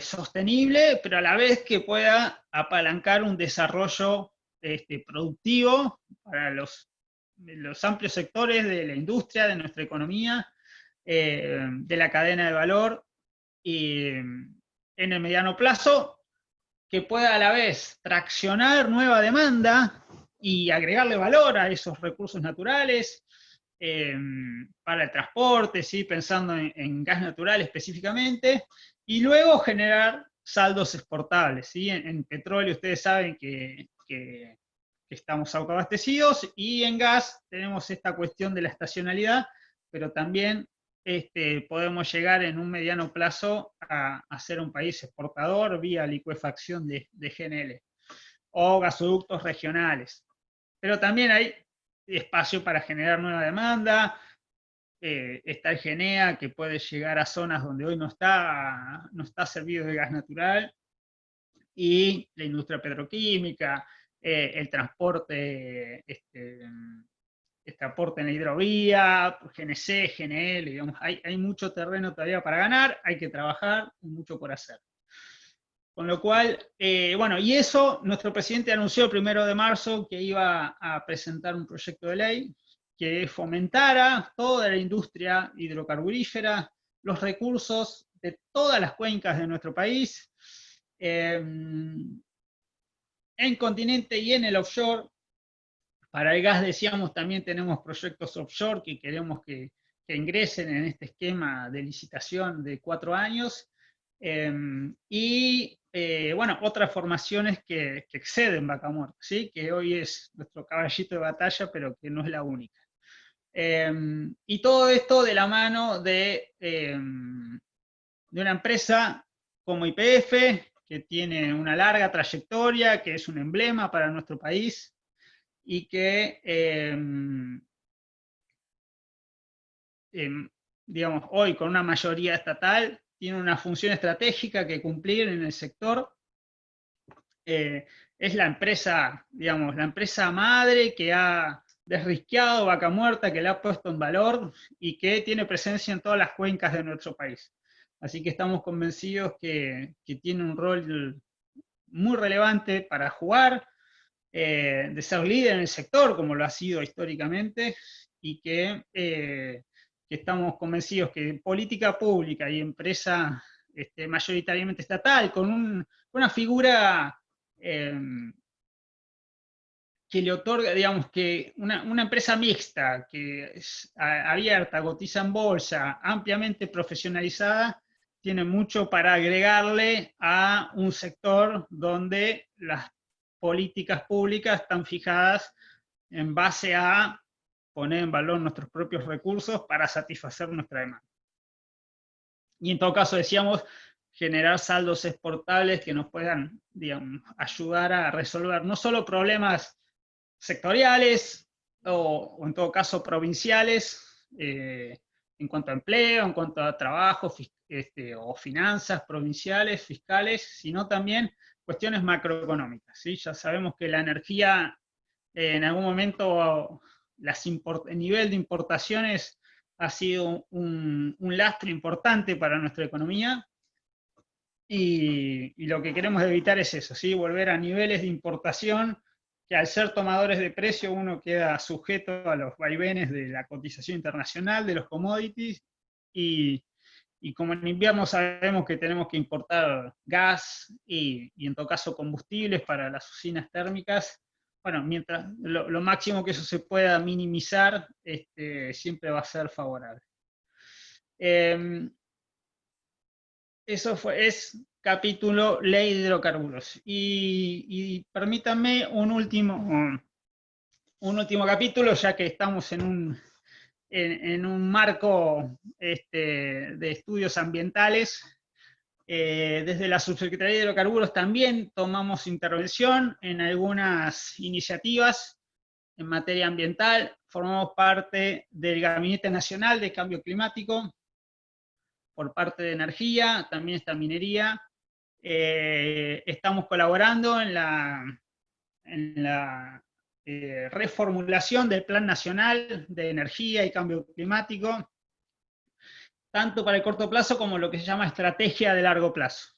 sostenible, pero a la vez que pueda apalancar un desarrollo productivo para los amplios sectores de la industria, de nuestra economía, de la cadena de valor, y en el mediano plazo, que pueda a la vez traccionar nueva demanda y agregarle valor a esos recursos naturales para el transporte, ¿sí? Pensando en gas natural específicamente, y luego generar saldos exportables, ¿sí? En petróleo ustedes saben que estamos autoabastecidos, y en gas tenemos esta cuestión de la estacionalidad, pero también podemos llegar en un mediano plazo a ser un país exportador vía licuefacción de GNL o gasoductos regionales. Pero también hay espacio para generar nueva demanda. Está el GENEA, que puede llegar a zonas donde hoy no está servido de gas natural, y la industria petroquímica, el transporte, transporte en la hidrovía, GNC, GNL, digamos, hay mucho terreno todavía para ganar, hay que trabajar, y mucho por hacer. Con lo cual, bueno, y eso, nuestro presidente anunció el 1 de marzo que iba a presentar un proyecto de ley que fomentara toda la industria hidrocarburífera, los recursos de todas las cuencas de nuestro país, en continente y en el offshore. Para el gas, decíamos, también tenemos proyectos offshore que queremos que ingresen en este esquema de licitación de 4 años. Y, bueno, otras formaciones que exceden Vaca Muerta, ¿sí? Que hoy es nuestro caballito de batalla, pero que no es la única. Y todo esto de la mano de una empresa como YPF, que tiene una larga trayectoria, que es un emblema para nuestro país, y que, digamos, hoy con una mayoría estatal, tiene una función estratégica que cumplir en el sector. Es la empresa, digamos, la empresa madre que ha desrisqueado Vaca Muerta, que la ha puesto en valor y que tiene presencia en todas las cuencas de nuestro país. Así que estamos convencidos que tiene un rol muy relevante para jugar, de ser líder en el sector, como lo ha sido históricamente, y que estamos convencidos que política pública y empresa mayoritariamente estatal, con una figura que le otorga, digamos, que una empresa mixta, que es abierta, cotiza en bolsa, ampliamente profesionalizada, tiene mucho para agregarle a un sector donde las políticas públicas están fijadas en base a poner en valor nuestros propios recursos para satisfacer nuestra demanda. Y en todo caso, decíamos, generar saldos exportables que nos puedan, digamos, ayudar a resolver no solo problemas sectoriales o en todo caso provinciales, en cuanto a empleo, en cuanto a trabajo o finanzas provinciales, fiscales, sino también cuestiones macroeconómicas, ¿sí? Ya sabemos que la energía en algún momento el nivel de importaciones ha sido un lastre importante para nuestra economía, y lo que queremos evitar es eso, ¿sí? Volver a niveles de importación que al ser tomadores de precio uno queda sujeto a los vaivenes de la cotización internacional, de los commodities, y como en invierno sabemos que tenemos que importar gas y en todo caso combustibles para las usinas térmicas, bueno, mientras lo máximo que eso se pueda minimizar, siempre va a ser favorable. Eso es capítulo Ley de Hidrocarburos. Y permítanme un último capítulo, ya que estamos en un marco de estudios ambientales. Desde la Subsecretaría de Hidrocarburos también tomamos intervención en algunas iniciativas en materia ambiental. Formamos parte del Gabinete Nacional de Cambio Climático. Por parte de energía, también está minería. Estamos colaborando en la reformulación del Plan Nacional de Energía y Cambio Climático, tanto para el corto plazo como lo que se llama estrategia de largo plazo.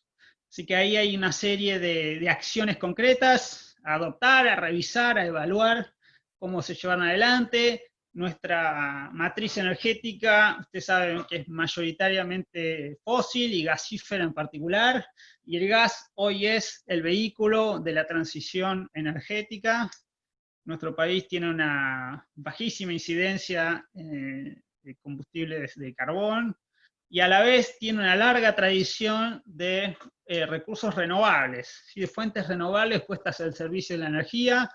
Así que ahí hay una serie de acciones concretas a adoptar, a revisar, a evaluar cómo se llevan adelante. Nuestra matriz energética, ustedes saben que es mayoritariamente fósil y gasífera en particular, y el gas hoy es el vehículo de la transición energética. Nuestro país tiene una bajísima incidencia de combustibles de carbón, y a la vez tiene una larga tradición de recursos renovables, ¿sí? De fuentes renovables puestas al servicio de la energía.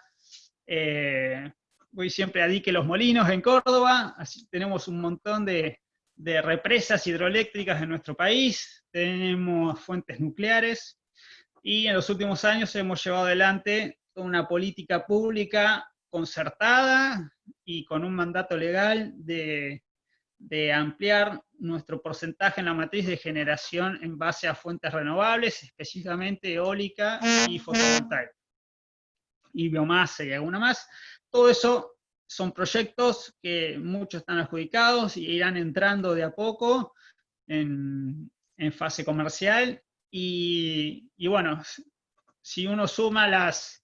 Voy siempre a Dique Los Molinos en Córdoba, así tenemos un montón de represas hidroeléctricas en nuestro país, tenemos fuentes nucleares, y en los últimos años hemos llevado adelante una política pública concertada y con un mandato legal de ampliar nuestro porcentaje en la matriz de generación en base a fuentes renovables, específicamente eólica y fotovoltaica, y biomasa y alguna más. Todo eso son proyectos que muchos están adjudicados y irán entrando de a poco en fase comercial, y bueno, si uno suma las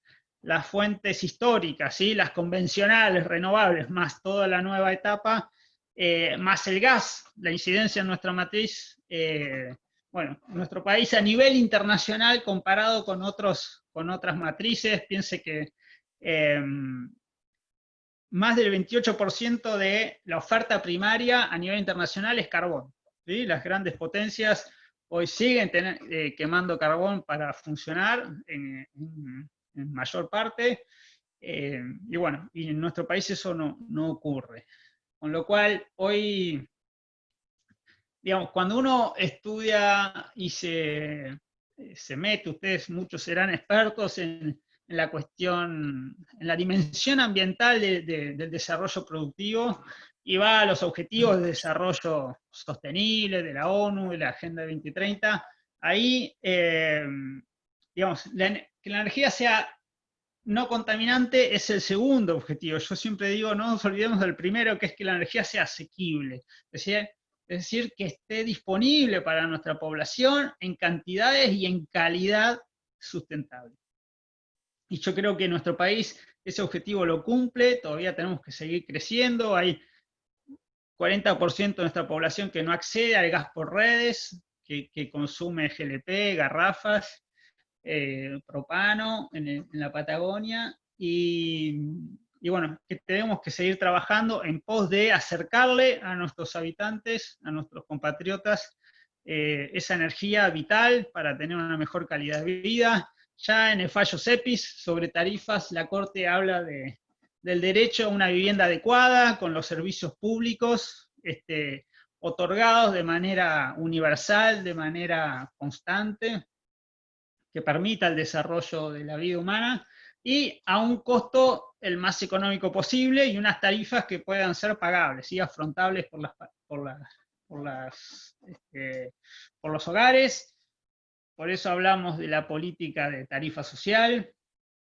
fuentes históricas, ¿sí? Las convencionales, renovables, más toda la nueva etapa, más el gas, la incidencia en nuestra matriz, bueno, nuestro país a nivel internacional comparado con otras matrices, piense que más del 28% de la oferta primaria a nivel internacional es carbón, ¿sí? Las grandes potencias hoy siguen quemando carbón para funcionar en mayor parte, y bueno, y en nuestro país eso no ocurre. Con lo cual, hoy, digamos, cuando uno estudia y se mete, ustedes muchos serán expertos en la cuestión, en la dimensión ambiental del desarrollo productivo, y va a los objetivos de desarrollo sostenible de la ONU, de la Agenda 2030, ahí, digamos, que la energía sea no contaminante es el segundo objetivo. Yo siempre digo, no nos olvidemos del primero, que es que la energía sea asequible. Es decir, que esté disponible para nuestra población en cantidades y en calidad sustentable. Y yo creo que nuestro país ese objetivo lo cumple, todavía tenemos que seguir creciendo, hay 40% de nuestra población que no accede al gas por redes, que consume GLP, garrafas, propano en la Patagonia, y bueno, que tenemos que seguir trabajando en pos de acercarle a nuestros habitantes, a nuestros compatriotas, esa energía vital para tener una mejor calidad de vida. Ya en el fallo CEPIS sobre tarifas, la Corte habla del derecho a una vivienda adecuada, con los servicios públicos otorgados de manera universal, de manera constante, que permita el desarrollo de la vida humana, y a un costo el más económico posible, y unas tarifas que puedan ser pagables y afrontables por los hogares. Por eso hablamos de la política de tarifa social.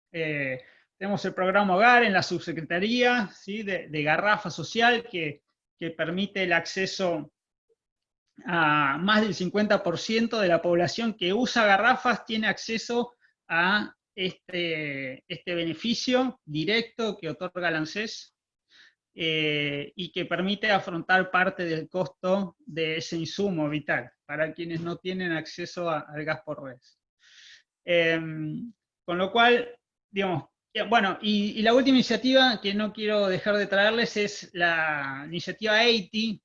Tenemos el programa Hogar en la subsecretaría, ¿sí? de garrafa social, que permite el acceso a más del 50% de la población que usa garrafas tiene acceso a este beneficio directo que otorga el ANSES, y que permite afrontar parte del costo de ese insumo vital para quienes no tienen acceso al gas por redes. Con lo cual, digamos, bueno, y la última iniciativa que no quiero dejar de traerles es la iniciativa 80,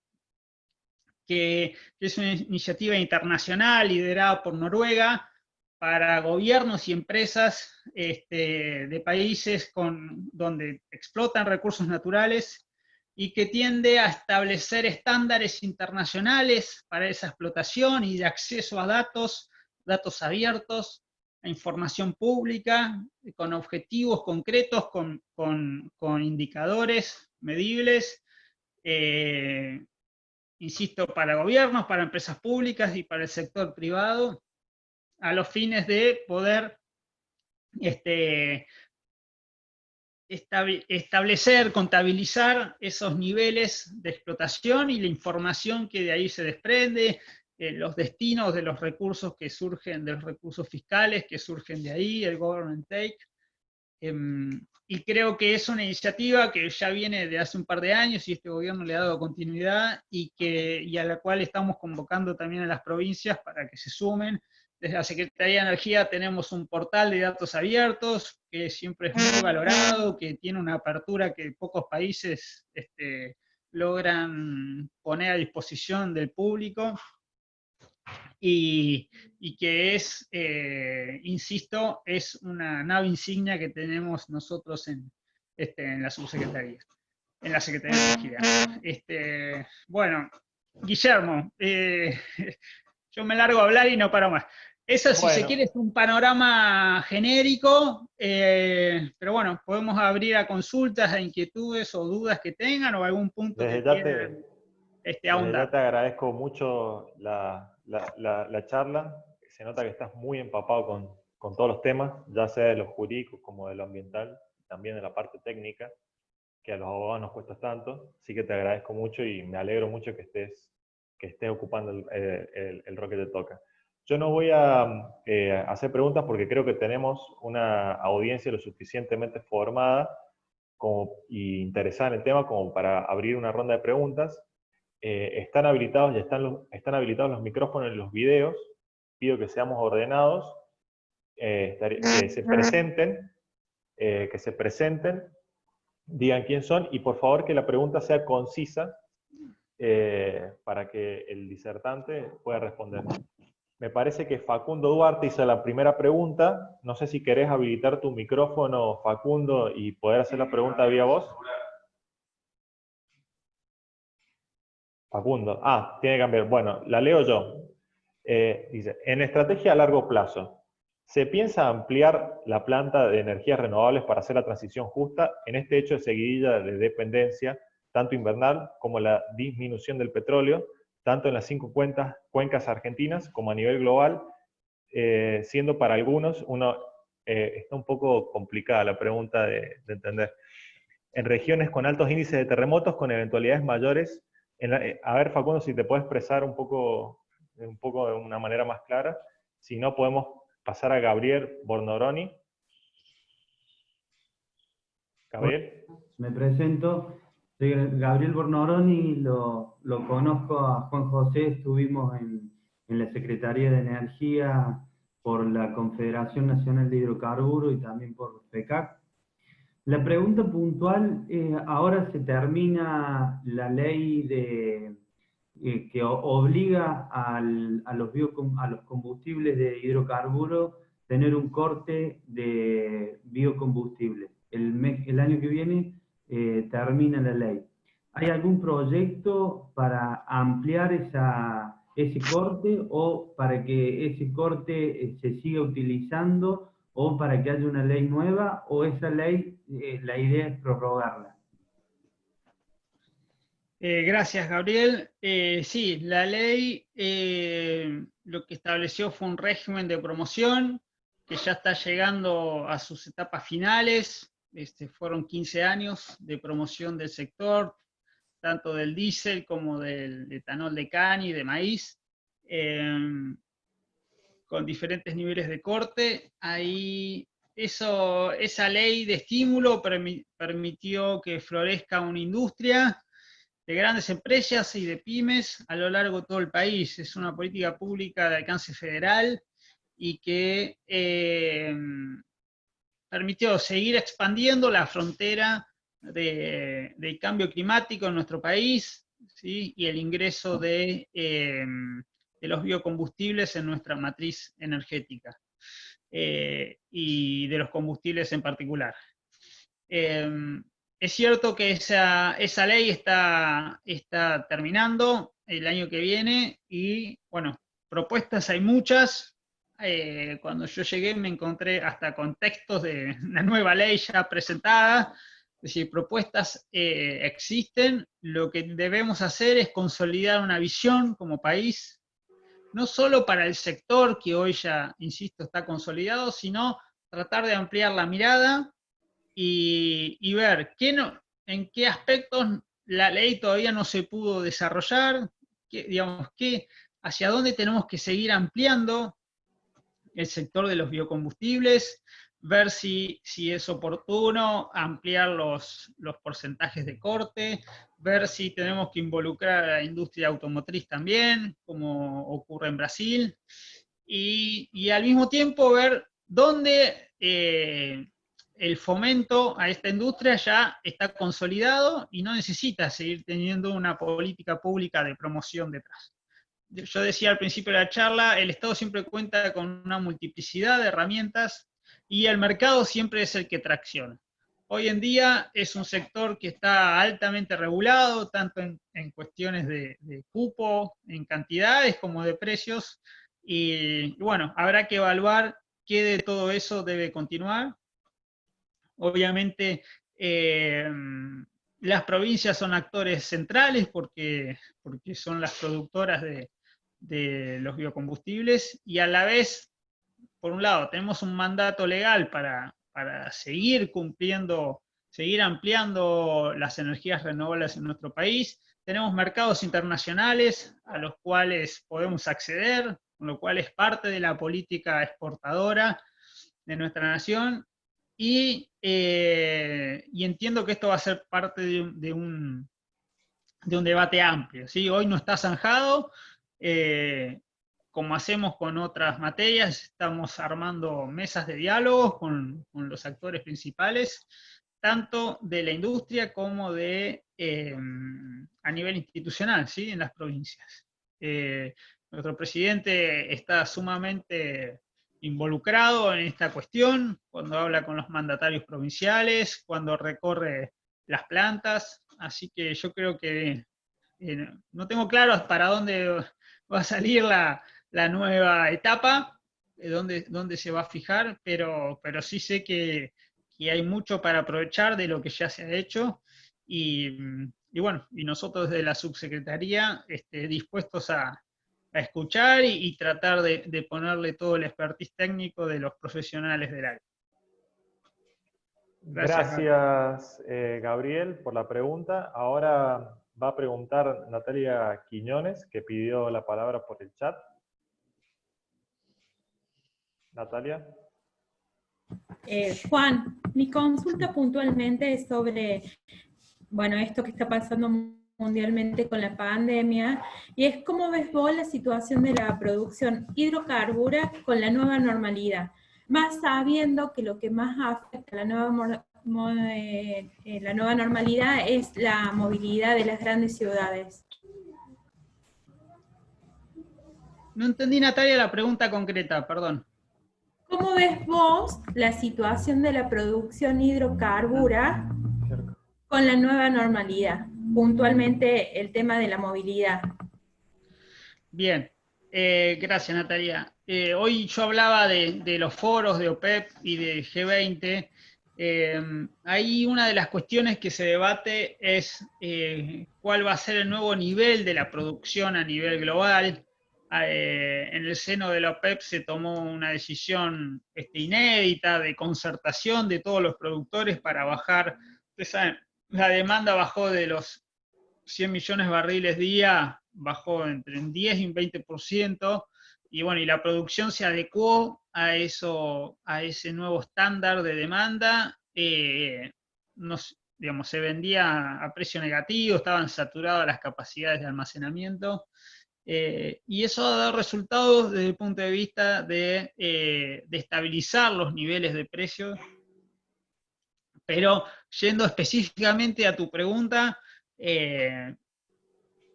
que es una iniciativa internacional liderada por Noruega para gobiernos y empresas de países donde explotan recursos naturales, y que tiende a establecer estándares internacionales para esa explotación y de acceso a datos abiertos, a información pública, con objetivos concretos, con indicadores medibles, insisto, para gobiernos, para empresas públicas y para el sector privado, a los fines de poder establecer, contabilizar esos niveles de explotación y la información que de ahí se desprende, los destinos de los recursos que surgen, de los recursos fiscales que surgen de ahí, el government take. Y creo que es una iniciativa que ya viene de hace un par de años y este gobierno le ha dado continuidad, y a la cual estamos convocando también a las provincias para que se sumen. Desde la Secretaría de Energía tenemos un portal de datos abiertos que siempre es muy valorado, que tiene una apertura que pocos países logran poner a disposición del público, y que es, insisto, es una nave insignia que tenemos nosotros en la subsecretaría, en la Secretaría de Energía. Bueno, Guillermo, yo me largo a hablar y no paro más. Eso, si se quiere, es un panorama genérico, pero bueno, podemos abrir a consultas, a inquietudes o dudas que tengan, o algún punto que quieran ahondar. Ya te agradezco mucho la charla. Se nota que estás muy empapado con todos los temas, ya sea de lo jurídico como de lo ambiental, también de la parte técnica, que a los abogados nos cuesta tanto. Así que te agradezco mucho y me alegro mucho que estés ocupando el rol que te toca. Yo no voy a hacer preguntas porque creo que tenemos una audiencia lo suficientemente formada y interesada en el tema como para abrir una ronda de preguntas. Están habilitados están habilitados los micrófonos en los videos. Pido que seamos ordenados, que se presenten, digan quién son, y por favor que la pregunta sea concisa para que el disertante pueda responder. Me parece que Facundo Duarte hizo la primera pregunta. No sé si querés habilitar tu micrófono, Facundo, y poder hacer la pregunta vía voz. Facundo. Tiene que cambiar. Bueno, la leo yo. Dice, en estrategia a largo plazo, ¿se piensa ampliar la planta de energías renovables para hacer la transición justa en este hecho de seguidilla de dependencia, tanto invernal como la disminución del petróleo, tanto en las 5 cuencas argentinas como a nivel global, siendo para algunos, está un poco complicada la pregunta de entender, en regiones con altos índices de terremotos con eventualidades mayores? A ver, Facundo, si te puedes expresar un poco de una manera más clara. Si no, podemos pasar a Gabriel Bornoroni. Gabriel. Me presento, soy Gabriel Bornoroni, lo conozco a Juan José, estuvimos en la Secretaría de Energía por la Confederación Nacional de Hidrocarburos y también por FECAC. La pregunta puntual, ahora se termina la ley que obliga a los combustibles de hidrocarburos tener un corte de biocombustible. El año que viene termina la ley. ¿Hay algún proyecto para ampliar ese corte o para que ese corte se siga utilizando o para que haya una ley nueva, o esa ley, la idea es prorrogarla? Gracias, Gabriel. Sí, la ley lo que estableció fue un régimen de promoción que ya está llegando a sus etapas finales. Fueron 15 años de promoción del sector, tanto del diésel como del etanol de caña y de maíz, con diferentes niveles de corte. Ahí esa ley de estímulo permitió que florezca una industria de grandes empresas y de pymes a lo largo de todo el país. Es una política pública de alcance federal y que permitió seguir expandiendo la frontera del cambio climático en nuestro país, ¿sí? Y el ingreso de los biocombustibles en nuestra matriz energética, y de los combustibles en particular. Es cierto que esa ley está terminando el año que viene y, bueno, propuestas hay muchas. Cuando yo llegué me encontré hasta con textos de una nueva ley ya presentada. Es decir, propuestas existen. Lo que debemos hacer es consolidar una visión como país, no solo para el sector que hoy ya, insisto, está consolidado, sino tratar de ampliar la mirada y ver en qué aspectos la ley todavía no se pudo desarrollar, hacia dónde tenemos que seguir ampliando el sector de los biocombustibles, ver si es oportuno ampliar los porcentajes de corte, ver si tenemos que involucrar a la industria automotriz también, como ocurre en Brasil, y al mismo tiempo ver dónde el fomento a esta industria ya está consolidado y no necesita seguir teniendo una política pública de promoción detrás. Yo decía al principio de la charla, el Estado siempre cuenta con una multiplicidad de herramientas y el mercado siempre es el que tracciona. Hoy en día es un sector que está altamente regulado, tanto en cuestiones de cupo, en cantidades, como de precios, y bueno, habrá que evaluar qué de todo eso debe continuar. Obviamente, las provincias son actores centrales porque son las productoras de los biocombustibles, y a la vez, por un lado, tenemos un mandato legal para seguir cumpliendo, seguir ampliando las energías renovables en nuestro país. Tenemos mercados internacionales a los cuales podemos acceder, con lo cual es parte de la política exportadora de nuestra nación, y entiendo que esto va a ser parte de un debate amplio, ¿sí? Hoy no está zanjado, como hacemos con otras materias, estamos armando mesas de diálogo con los actores principales, tanto de la industria como a nivel institucional, ¿sí? En las provincias. Nuestro presidente está sumamente involucrado en esta cuestión, cuando habla con los mandatarios provinciales, cuando recorre las plantas, así que yo creo que no tengo claro para dónde va a salir la nueva etapa, dónde se va a fijar, pero sí sé que hay mucho para aprovechar de lo que ya se ha hecho, y bueno, y nosotros desde la subsecretaría dispuestos a escuchar y tratar de ponerle todo el expertise técnico de los profesionales del área. Gracias, Gabriel, por la pregunta. Ahora va a preguntar Natalia Quiñones, que pidió la palabra por el chat. Natalia. Juan, mi consulta puntualmente es sobre, bueno, esto que está pasando mundialmente con la pandemia, y es cómo ves vos la situación de la producción hidrocarbura con la nueva normalidad, más sabiendo que lo que más afecta a la nueva normalidad es la movilidad de las grandes ciudades. No entendí, Natalia, la pregunta concreta, perdón. ¿Cómo ves vos la situación de la producción hidrocarbura con la nueva normalidad? Puntualmente el tema de la movilidad. Bien, gracias, Natalia. Hoy yo hablaba de los foros de OPEP y de G20. Ahí una de las cuestiones que se debate es cuál va a ser el nuevo nivel de la producción a nivel global. En el seno de la OPEP se tomó una decisión inédita de concertación de todos los productores para bajar. Ustedes saben, la demanda bajó de los 100 millones de barriles día, bajó entre un 10 y un 20%, y bueno, y la producción se adecuó a ese nuevo estándar de demanda. Digamos, se vendía a precio negativo, estaban saturadas las capacidades de almacenamiento, y eso ha dado resultados desde el punto de vista de estabilizar los niveles de precios. Pero yendo específicamente a tu pregunta,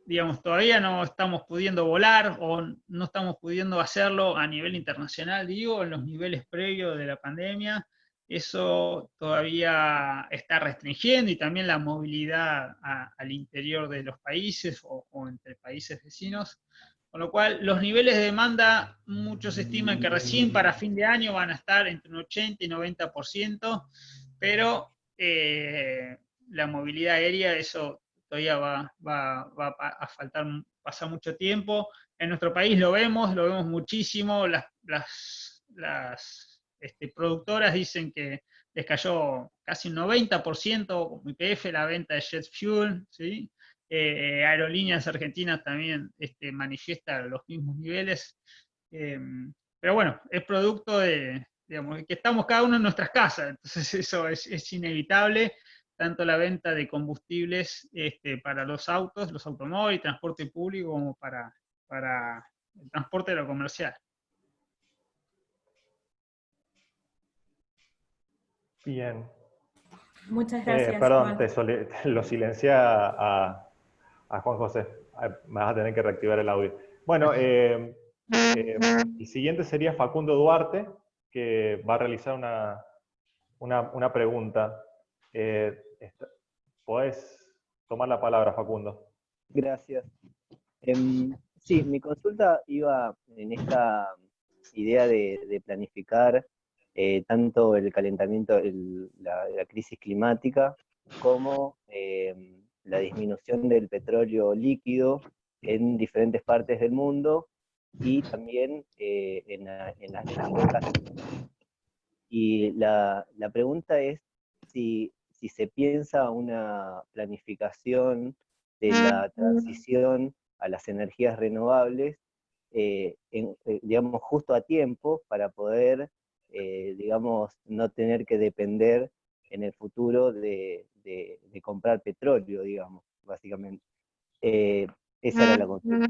digamos, todavía no estamos pudiendo volar o no estamos pudiendo hacerlo a nivel internacional, digo, en los niveles previos de la pandemia. Eso todavía está restringiendo, y también la movilidad al interior de los países o entre países vecinos. Con lo cual, los niveles de demanda, muchos estiman que recién para fin de año van a estar entre un 80 y 90%, pero la movilidad aérea, eso todavía va a faltar, pasar mucho tiempo. En nuestro país lo vemos muchísimo. Las productoras dicen que les cayó casi un 90%, como YPF, la venta de jet fuel, ¿sí? Aerolíneas argentinas también manifiestan los mismos niveles. Pero bueno, es producto de, digamos, que estamos cada uno en nuestras casas, entonces eso es inevitable. Tanto la venta de combustibles para los autos, los automóviles, transporte público, como para el transporte de lo comercial. Bien. Muchas gracias. Perdón, lo silencié a Juan José. Me vas a tener que reactivar el audio. Bueno, el siguiente sería Facundo Duarte, que va a realizar una pregunta. ¿Podés tomar la palabra, Facundo? Gracias. Sí, mi consulta iba en esta idea de planificar tanto el calentamiento, la crisis climática, como la disminución del petróleo líquido en diferentes partes del mundo, y también en las costas. Y la pregunta es si se piensa una planificación de la transición a las energías renovables, digamos, justo a tiempo, para poder, digamos, no tener que depender en el futuro de comprar petróleo, digamos, básicamente. Esa era la consulta.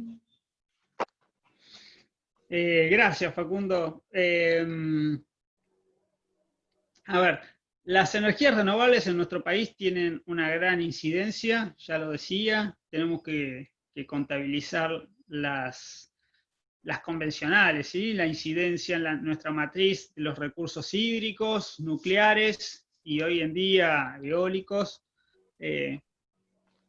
Gracias, Facundo. A ver, las energías renovables en nuestro país tienen una gran incidencia, ya lo decía. Tenemos que contabilizar las convencionales, ¿sí? La incidencia en nuestra matriz de los recursos hídricos, nucleares y hoy en día eólicos.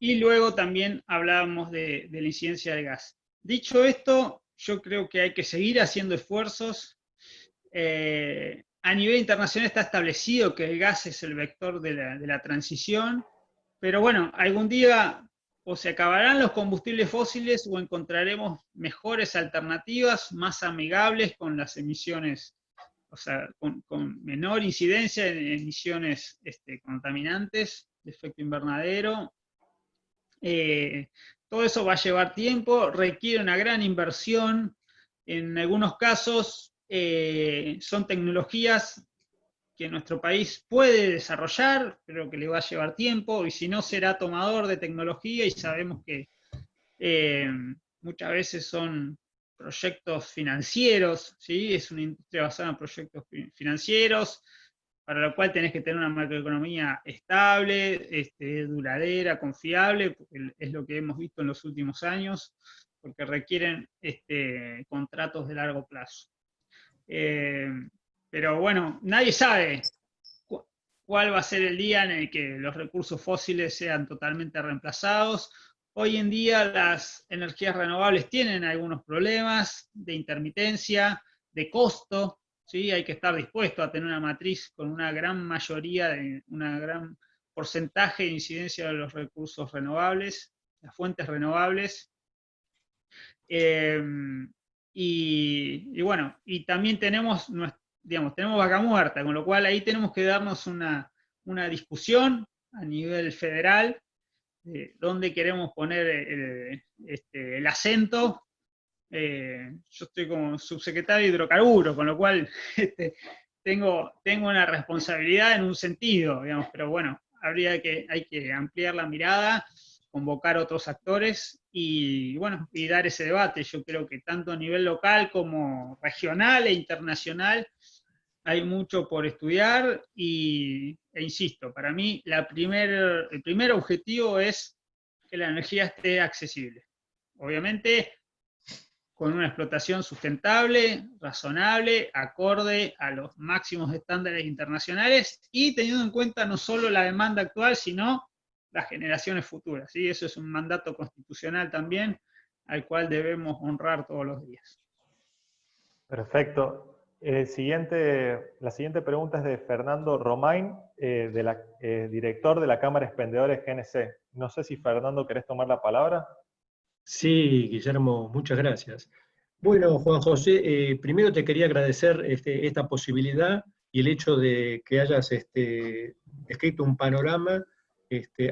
y luego también hablábamos de la incidencia del gas. Dicho esto, yo creo que hay que seguir haciendo esfuerzos. A nivel internacional está establecido que el gas es el vector de la transición, pero bueno, algún día o se acabarán los combustibles fósiles o encontraremos mejores alternativas más amigables con las emisiones, o sea, con menor incidencia en emisiones contaminantes de efecto invernadero. Todo eso va a llevar tiempo, requiere una gran inversión. En algunos casos son tecnologías que nuestro país puede desarrollar, pero que le va a llevar tiempo, y si no será tomador de tecnología, y sabemos que muchas veces son proyectos financieros, ¿sí? Es una industria basada en proyectos financieros, para lo cual tenés que tener una macroeconomía estable, duradera, confiable, porque es lo que hemos visto en los últimos años, porque requieren contratos de largo plazo. Pero bueno, nadie sabe cuál va a ser el día en el que los recursos fósiles sean totalmente reemplazados. Hoy en día las energías renovables tienen algunos problemas de intermitencia, de costo, ¿sí? Hay que estar dispuesto a tener una matriz con una gran mayoría, una gran porcentaje de incidencia de los recursos renovables, las fuentes renovables. Y bueno, y también tenemos, tenemos vaca muerta, con lo cual ahí tenemos que darnos una discusión a nivel federal de dónde queremos poner el acento. Yo estoy como subsecretario de hidrocarburos, con lo cual tengo una responsabilidad en un sentido, digamos, pero bueno, hay que ampliar la mirada, convocar otros actores y bueno, y dar ese debate. Yo creo que tanto a nivel local como regional e internacional hay mucho por estudiar e insisto, para mí el primer objetivo es que la energía esté accesible. Obviamente con una explotación sustentable, razonable, acorde a los máximos estándares internacionales y teniendo en cuenta no solo la demanda actual, sino las generaciones futuras. ¿Sí? Eso es un mandato constitucional también al cual debemos honrar todos los días. Perfecto. La siguiente pregunta es de Fernando Romain, director de la Cámara de Expendedores GNC. No sé si Fernando querés tomar la palabra. Sí, Guillermo, muchas gracias. Bueno, Juan José, primero te quería agradecer esta posibilidad y el hecho de que hayas escrito un panorama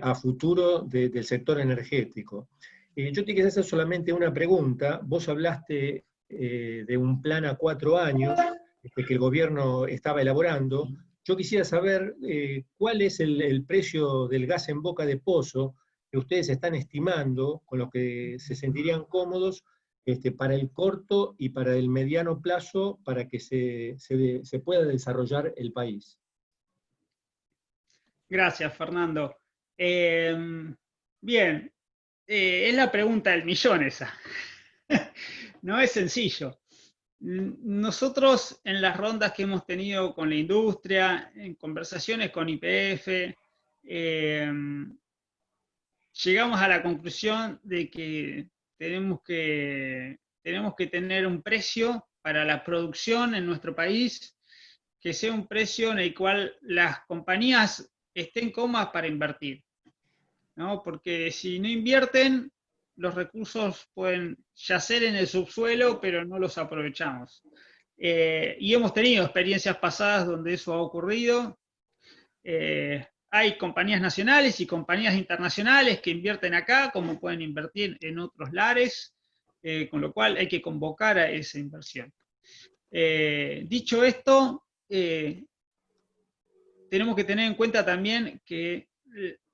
a futuro del sector energético. Yo te quería hacer solamente una pregunta. Vos hablaste de un plan a 4 años que el gobierno estaba elaborando. Yo quisiera saber cuál es el precio del gas en boca de pozo que ustedes están estimando, con lo que se sentirían cómodos para el corto y para el mediano plazo para que se pueda desarrollar el país. Gracias, Fernando. Bien, es la pregunta del millón esa. No es sencillo. Nosotros en las rondas que hemos tenido con la industria, en conversaciones con YPF, llegamos a la conclusión de que tenemos que tener un precio para la producción en nuestro país que sea un precio en el cual las compañías estén cómodas para invertir, ¿no? Porque si no invierten, los recursos pueden yacer en el subsuelo, pero no los aprovechamos. Y hemos tenido experiencias pasadas donde eso ha ocurrido. Hay compañías nacionales y compañías internacionales que invierten acá, como pueden invertir en otros lares, con lo cual hay que convocar a esa inversión. Dicho esto, tenemos que tener en cuenta también que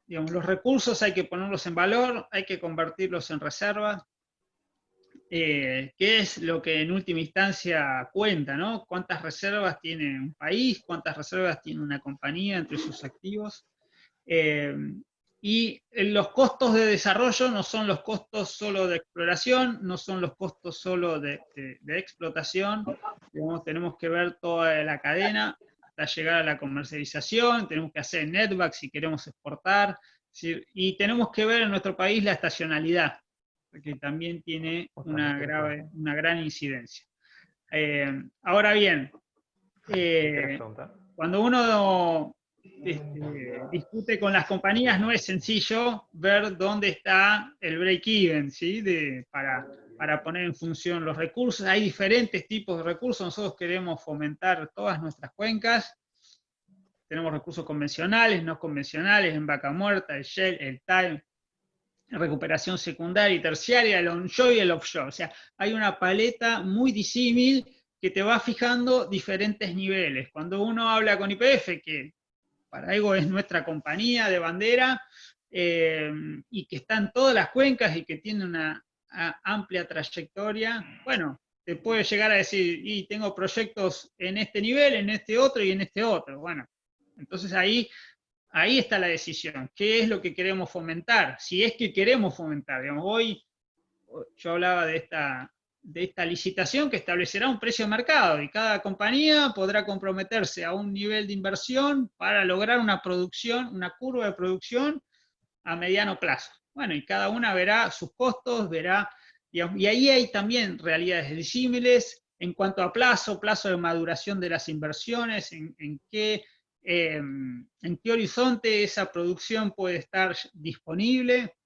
digamos, los recursos hay que ponerlos en valor, hay que convertirlos en reserva, que es lo que en última instancia cuenta, ¿no? ¿Cuántas reservas tiene un país? ¿Cuántas reservas tiene una compañía entre sus activos? Y los costos de desarrollo no son los costos solo de exploración, no son los costos solo de explotación, digamos, tenemos que ver toda la cadena hasta llegar a la comercialización, tenemos que hacer netback si queremos exportar, decir, y tenemos que ver en nuestro país la estacionalidad, que también tiene una gran incidencia. Ahora bien, cuando uno discute con las compañías, no es sencillo ver dónde está el break-even, ¿sí? Para poner en función los recursos. Hay diferentes tipos de recursos. Nosotros queremos fomentar todas nuestras cuencas. Tenemos recursos convencionales, no convencionales, en vaca muerta, el shell, el time, recuperación secundaria y terciaria, el onshore y el offshore. O sea, hay una paleta muy disímil que te va fijando diferentes niveles. Cuando uno habla con YPF, que para algo es nuestra compañía de bandera, y que está en todas las cuencas y que tiene una amplia trayectoria, bueno, te puede llegar a decir, y tengo proyectos en este nivel, en este otro y en este otro. Bueno, entonces ahí está la decisión. ¿Qué es lo que queremos fomentar? Si es que queremos fomentar. Digamos, hoy yo hablaba de esta licitación que establecerá un precio de mercado y cada compañía podrá comprometerse a un nivel de inversión para lograr una producción, una curva de producción a mediano plazo. Bueno, y cada una verá sus costos, verá, digamos, y ahí hay también realidades disímiles en cuanto a plazo de maduración de las inversiones, en qué horizonte esa producción puede estar disponible.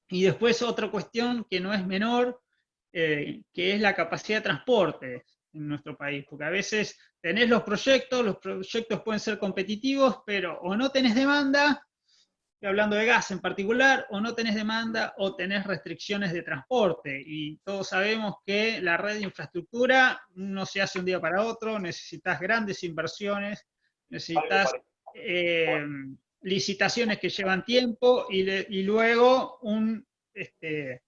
Y después otra cuestión que no es menor, que es la capacidad de transporte en nuestro país, porque a veces tenés los proyectos pueden ser competitivos, pero o no tenés demanda, hablando de gas en particular, o no tenés demanda o tenés restricciones de transporte, y todos sabemos que la red de infraestructura no se hace un día para otro, necesitas grandes inversiones, necesitas licitaciones que llevan tiempo y luego un esquema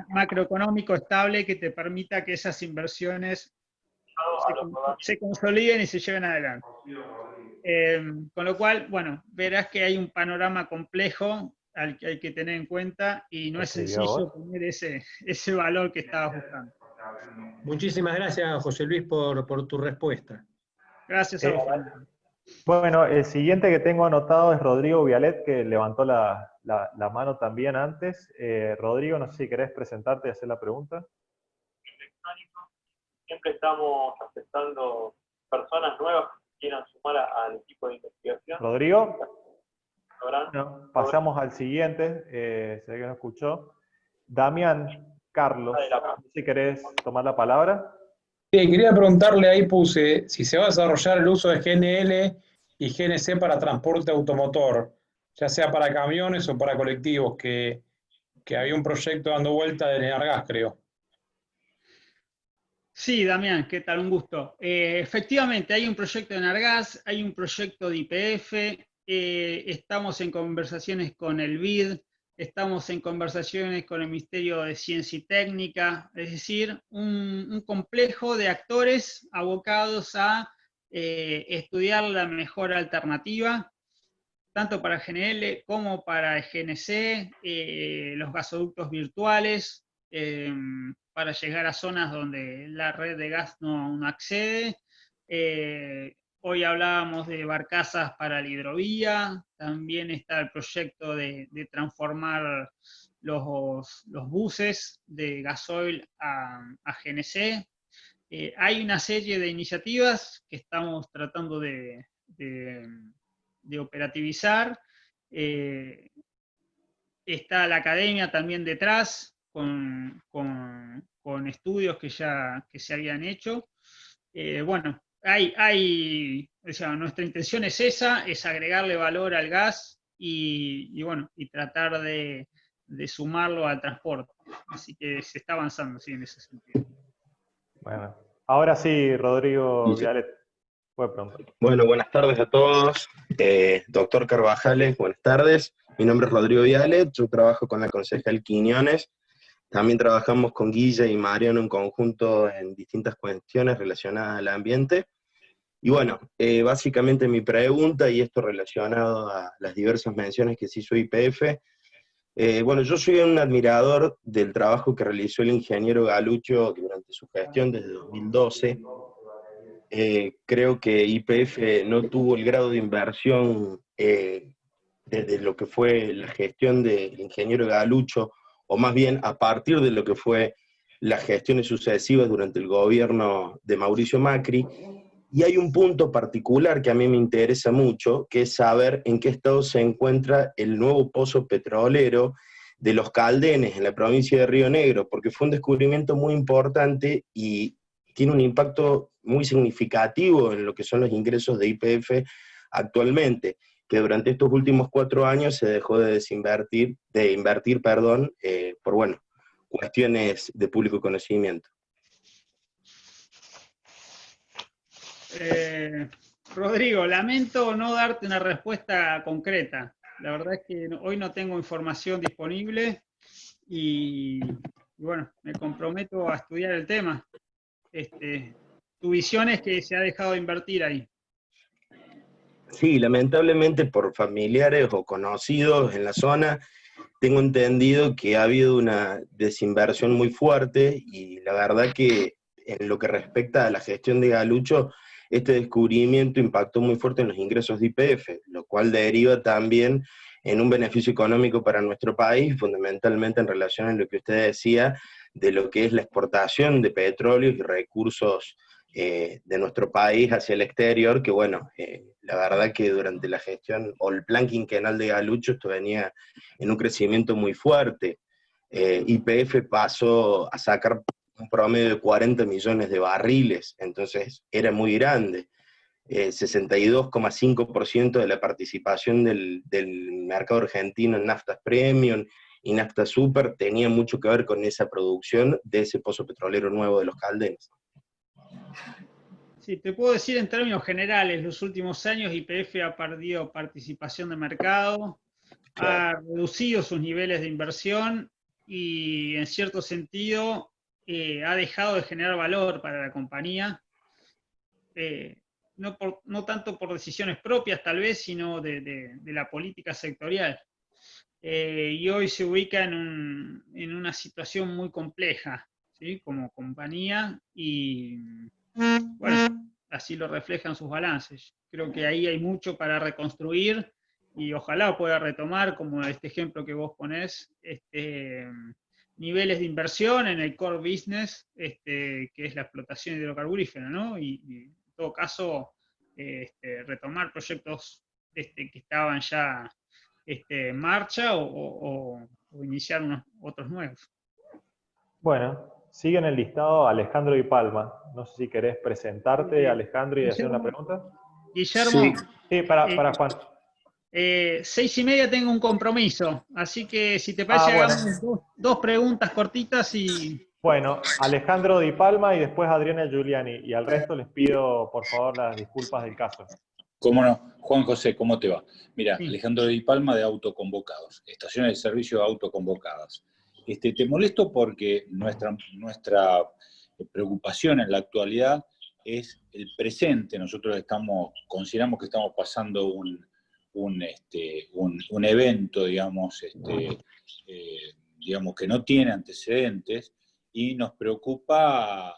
macroeconómico estable que te permita que esas inversiones se consoliden y se lleven adelante. Con lo cual, bueno, verás que hay un panorama complejo al que hay que tener en cuenta y no es sencillo poner ese valor que estabas buscando. Muchísimas gracias, José Luis, por tu respuesta. Gracias a vos. Bueno, el siguiente que tengo anotado es Rodrigo Vialet, que levantó la mano también antes. Rodrigo, no sé si querés presentarte y hacer la pregunta. Siempre estamos aceptando personas nuevas que quieran sumar al equipo de investigación. Rodrigo. Bueno, pasamos al siguiente, se ve que no escuchó. Damián Carlos, no sé si querés tomar la palabra. Sí, quería preguntarle, ahí puse, si se va a desarrollar el uso de GNL y GNC para transporte automotor, ya sea para camiones o para colectivos, que había un proyecto dando vuelta de Enargas, creo. Sí, Damián, ¿qué tal? Un gusto. Efectivamente, hay un proyecto de Enargas, hay un proyecto de YPF, estamos en conversaciones con el BID, estamos en conversaciones con el Ministerio de Ciencia y Técnica, es decir, un complejo de actores abocados a estudiar la mejor alternativa, tanto para GNL como para GNC, los gasoductos virtuales, para llegar a zonas donde la red de gas no accede. Hoy hablábamos de barcazas para la hidrovía, también está el proyecto de transformar los buses de gasoil a GNC. Hay una serie de iniciativas que estamos tratando de operativizar. Está la academia también detrás, con estudios que se habían hecho. Bueno, nuestra intención es esa, es agregarle valor al gas y tratar de sumarlo al transporte. Así que se está avanzando, sí, en ese sentido. Bueno, ahora sí, Rodrigo Vialet. Bueno, buenas tardes a todos. Doctor Carvajales, buenas tardes. Mi nombre es Rodrigo Vialet, yo trabajo con la concejal Quiñones. También trabajamos con Guilla y Mariano en conjunto en distintas cuestiones relacionadas al ambiente. Y bueno, básicamente mi pregunta, y esto relacionado a las diversas menciones que se hizo YPF, bueno, yo soy un admirador del trabajo que realizó el ingeniero Galuccio durante su gestión desde 2012. Creo que YPF no tuvo el grado de inversión desde lo que fue la gestión del ingeniero Galucho, o más bien a partir de lo que fue las gestiones sucesivas durante el gobierno de Mauricio Macri, y hay un punto particular que a mí me interesa mucho, que es saber en qué estado se encuentra el nuevo pozo petrolero de Los Caldenes, en la provincia de Río Negro, porque fue un descubrimiento muy importante y tiene un impacto muy significativo en lo que son los ingresos de YPF actualmente, que durante estos últimos 4 años se dejó de invertir, por, bueno, cuestiones de público conocimiento. Rodrigo, lamento no darte una respuesta concreta. La verdad es que hoy no tengo información disponible y bueno, me comprometo a estudiar el tema. Tu visión es que se ha dejado de invertir ahí. Sí, lamentablemente por familiares o conocidos en la zona, tengo entendido que ha habido una desinversión muy fuerte y la verdad que en lo que respecta a la gestión de Galucho, este descubrimiento impactó muy fuerte en los ingresos de YPF, lo cual deriva también en un beneficio económico para nuestro país, fundamentalmente en relación a lo que usted decía, de lo que es la exportación de petróleos y recursos de nuestro país hacia el exterior, que bueno, la verdad que durante la gestión o el plan quinquenal de Galucho esto venía en un crecimiento muy fuerte. YPF pasó a sacar un promedio de 40 millones de barriles, entonces era muy grande. 62,5% de la participación del mercado argentino en naftas premium y nafta super tenía mucho que ver con esa producción de ese pozo petrolero nuevo de Los Caldenes. Sí, te puedo decir en términos generales, los últimos años YPF ha perdido participación de mercado, ha reducido sus niveles de inversión y en cierto sentido ha dejado de generar valor para la compañía, no tanto por decisiones propias tal vez, sino de la política sectorial. Y hoy se ubica en una situación muy compleja, ¿sí? Como compañía y bueno, así lo reflejan sus balances. Creo que ahí hay mucho para reconstruir y ojalá pueda retomar, como este ejemplo que vos ponés, niveles de inversión en el core business, que es la explotación hidrocarburífera, ¿no? Y en todo caso, retomar proyectos que estaban ya en marcha o iniciar otros nuevos. Bueno, sigue en el listado Alejandro Di Palma. No sé si querés presentarte, Alejandro, y hacer una pregunta. Guillermo. Sí, para Juan. 6:30 tengo un compromiso, así que si te parece hagamos dos preguntas cortitas y... Bueno, Alejandro Di Palma y después Adriana Giuliani, y al resto les pido por favor las disculpas del caso. ¿Cómo no? Juan José, ¿cómo te va? Mira, sí. Alejandro Di Palma de Autoconvocados, estaciones de servicio autoconvocadas. Te molesto porque nuestra preocupación en la actualidad es el presente. Nosotros consideramos que estamos pasando un evento, digamos, que no tiene antecedentes y nos preocupa,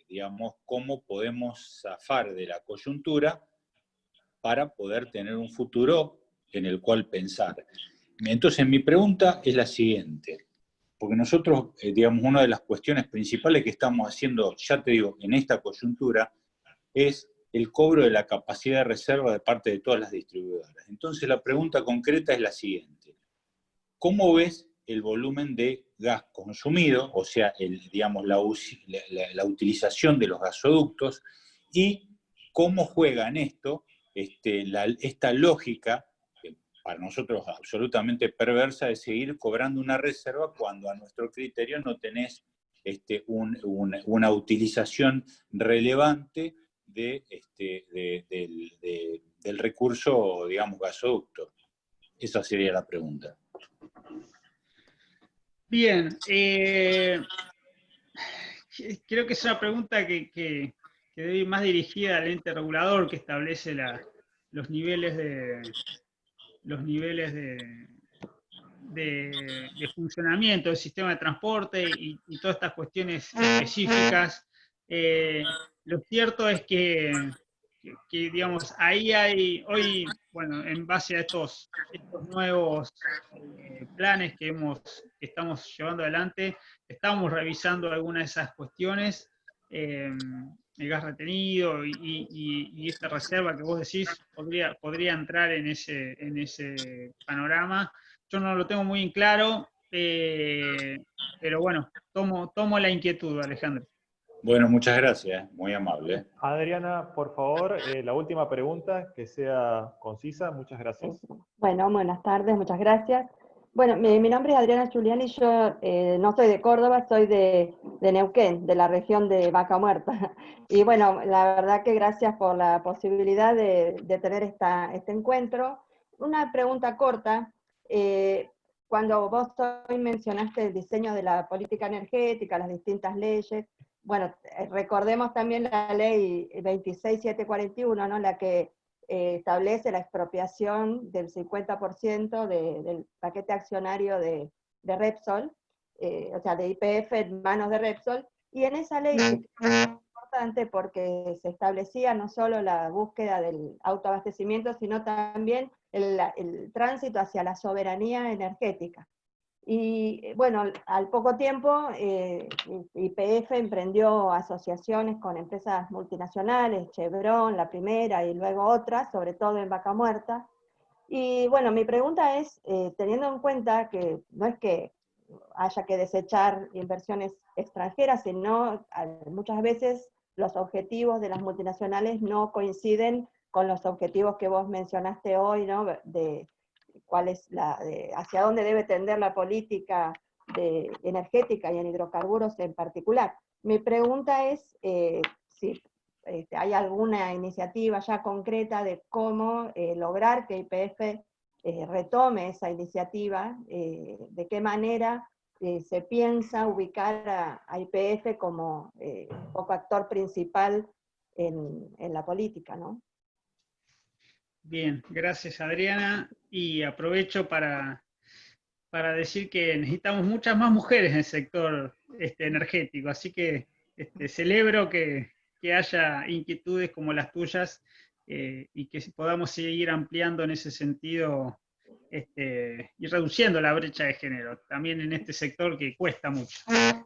digamos, cómo podemos zafar de la coyuntura para poder tener un futuro en el cual pensar. Entonces, mi pregunta es la siguiente, porque nosotros, digamos, una de las cuestiones principales que estamos haciendo, ya te digo, en esta coyuntura, es el cobro de la capacidad de reserva de parte de todas las distribuidoras. Entonces, la pregunta concreta es la siguiente. ¿Cómo ves el volumen de gas consumido, o sea, digamos, la utilización de los gasoductos, y cómo juega en esto esta lógica, que para nosotros absolutamente perversa, de seguir cobrando una reserva cuando a nuestro criterio no tenés una utilización relevante del recurso, digamos, gasoducto? Esa sería la pregunta. Bien, creo que es una pregunta que debe ir más dirigida al ente regulador que establece los niveles de funcionamiento del sistema de transporte y todas estas cuestiones específicas. Lo cierto es que digamos, ahí hay, hoy, bueno, en base a estos nuevos planes que estamos llevando adelante, estamos revisando algunas de esas cuestiones, el gas retenido y esta reserva que vos decís podría entrar en ese panorama. Yo no lo tengo muy en claro, pero bueno, tomo la inquietud, Alejandro. Bueno, muchas gracias, muy amable. Adriana, por favor, la última pregunta, que sea concisa. Muchas gracias. Bueno, buenas tardes, muchas gracias. Bueno, mi nombre es Adriana Giuliani, yo no soy de Córdoba, soy de Neuquén, de la región de Vaca Muerta. Y bueno, la verdad que gracias por la posibilidad de tener este encuentro. Una pregunta corta. Cuando vos hoy mencionaste el diseño de la política energética, las distintas leyes, bueno, recordemos también la ley 26741, ¿no? La que establece la expropiación del 50% del paquete accionario de Repsol, o sea, de YPF en manos de Repsol, y en esa ley es importante porque se establecía no solo la búsqueda del autoabastecimiento, sino también el tránsito hacia la soberanía energética. Y bueno, al poco tiempo YPF emprendió asociaciones con empresas multinacionales, Chevron, la primera, y luego otras, sobre todo en Vaca Muerta. Y bueno, mi pregunta es, teniendo en cuenta que no es que haya que desechar inversiones extranjeras, sino muchas veces los objetivos de las multinacionales no coinciden con los objetivos que vos mencionaste hoy, ¿no? De cuál es hacia dónde debe tender la política energética y en hidrocarburos en particular. Mi pregunta es si hay alguna iniciativa ya concreta de cómo lograr que YPF retome esa iniciativa, de qué manera se piensa ubicar a YPF como poco actor principal en la política, ¿no? Bien, gracias Adriana, y aprovecho para decir que necesitamos muchas más mujeres en el sector energético, así que celebro que haya inquietudes como las tuyas y que podamos seguir ampliando en ese sentido y reduciendo la brecha de género, también en este sector que cuesta mucho.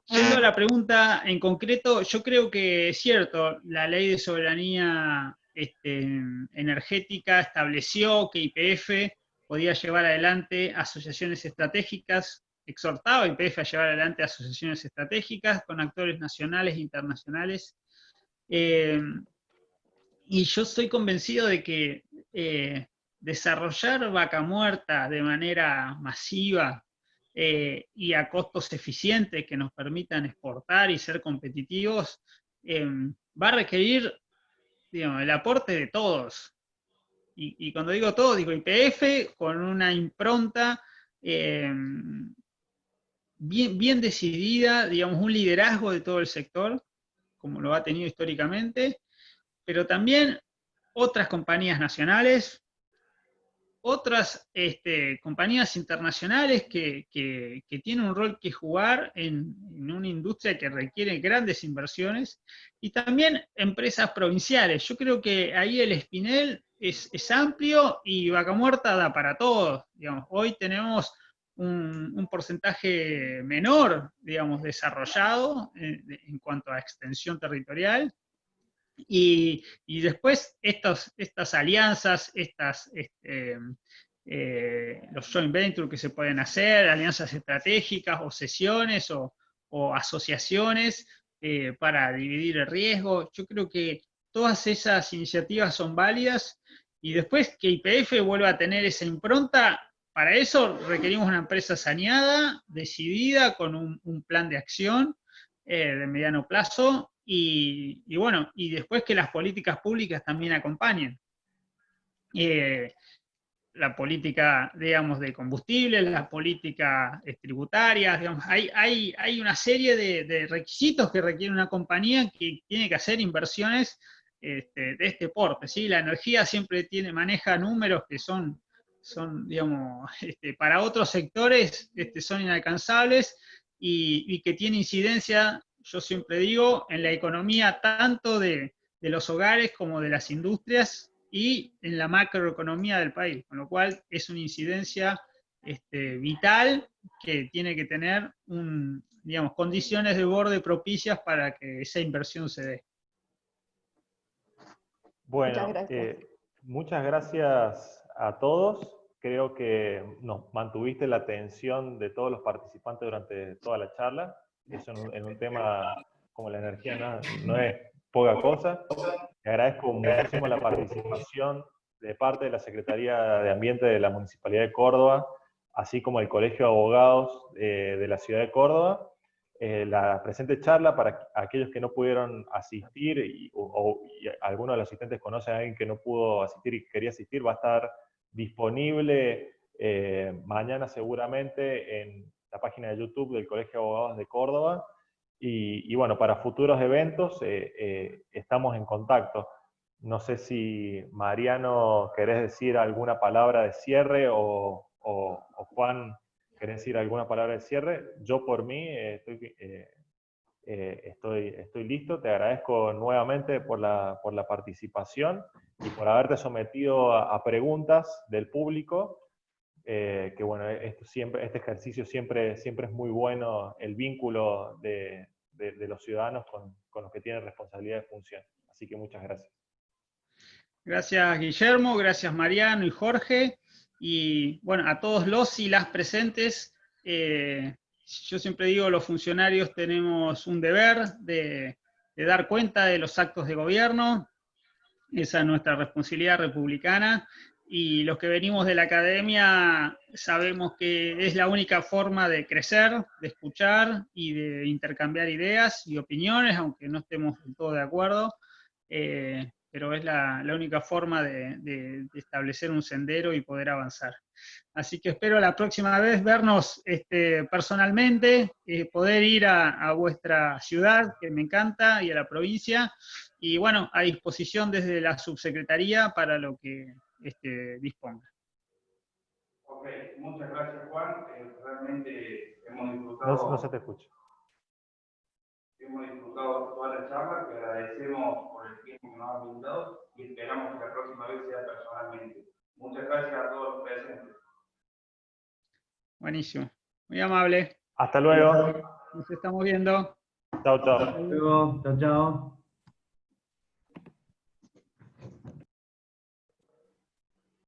Yendo a la pregunta en concreto, yo creo que es cierto, la ley de soberanía energética estableció que YPF podía llevar adelante asociaciones estratégicas, exhortaba a YPF a llevar adelante asociaciones estratégicas con actores nacionales e internacionales. Y yo estoy convencido de que desarrollar Vaca Muerta de manera masiva y a costos eficientes que nos permitan exportar y ser competitivos, va a requerir, digamos, el aporte de todos. Y cuando digo todos, digo YPF con una impronta bien decidida, digamos, un liderazgo de todo el sector, como lo ha tenido históricamente, pero también otras compañías nacionales, otras compañías internacionales que tienen un rol que jugar en una industria que requiere grandes inversiones, y también empresas provinciales. Yo creo que ahí el espinel es amplio y Vaca Muerta da para todos. Digamos, hoy tenemos un porcentaje menor, digamos, desarrollado en cuanto a extensión territorial, y después estas alianzas, los joint ventures que se pueden hacer, alianzas estratégicas o sesiones o asociaciones para dividir el riesgo. Yo creo que todas esas iniciativas son válidas, y después que YPF vuelva a tener esa impronta, para eso requerimos una empresa saneada, decidida, con un plan de acción de mediano plazo, y bueno, y después que las políticas públicas también acompañen. La política, digamos, de combustibles, la política tributaria, digamos, hay una serie de requisitos que requiere una compañía que tiene que hacer inversiones de este porte, ¿sí? La energía siempre maneja números que son digamos, para otros sectores son inalcanzables, y que tiene incidencia, yo siempre digo, en la economía tanto de los hogares como de las industrias y en la macroeconomía del país, con lo cual es una incidencia vital que tiene que tener digamos, condiciones de borde propicias para que esa inversión se dé. Bueno, muchas gracias a todos. Creo que nos mantuviste la atención de todos los participantes durante toda la charla. Eso en un tema como la energía no es poca cosa. Te agradezco muchísimo la participación de parte de la Secretaría de Ambiente de la Municipalidad de Córdoba, así como el Colegio de Abogados de la Ciudad de Córdoba. La presente charla, para aquellos que no pudieron asistir y alguno de los asistentes conoce a alguien que no pudo asistir y quería asistir, va a estar disponible mañana seguramente en la página de YouTube del Colegio de Abogados de Córdoba. Y bueno, para futuros eventos estamos en contacto. No sé si Mariano querés decir alguna palabra de cierre o Juan querés decir alguna palabra de cierre. Yo por mí estoy listo. Te agradezco nuevamente por la participación y por haberte sometido a preguntas del público, que bueno, este ejercicio siempre es muy bueno, el vínculo de los ciudadanos con los que tienen responsabilidad de función. Así que muchas gracias. Gracias Guillermo, gracias Mariano y Jorge, y bueno, a todos los y las presentes. Yo siempre digo, los funcionarios tenemos un deber de dar cuenta de los actos de gobierno. Esa es nuestra responsabilidad republicana, y los que venimos de la academia sabemos que es la única forma de crecer, de escuchar y de intercambiar ideas y opiniones, aunque no estemos del todo de acuerdo, pero es la única forma de establecer un sendero y poder avanzar. Así que espero la próxima vez vernos personalmente, poder ir a vuestra ciudad, que me encanta, y a la provincia, y bueno, a disposición desde la subsecretaría para lo que disponga. Ok, muchas gracias Juan, realmente hemos disfrutado... No se te escucha. Hemos disfrutado toda la charla, te agradecemos por el tiempo que nos has brindado y esperamos que la próxima vez sea personalmente. Muchas gracias a todos los presentes. Buenísimo, muy amable. Hasta luego. Nos estamos viendo. Chao, chao. Hasta luego, chao, chao.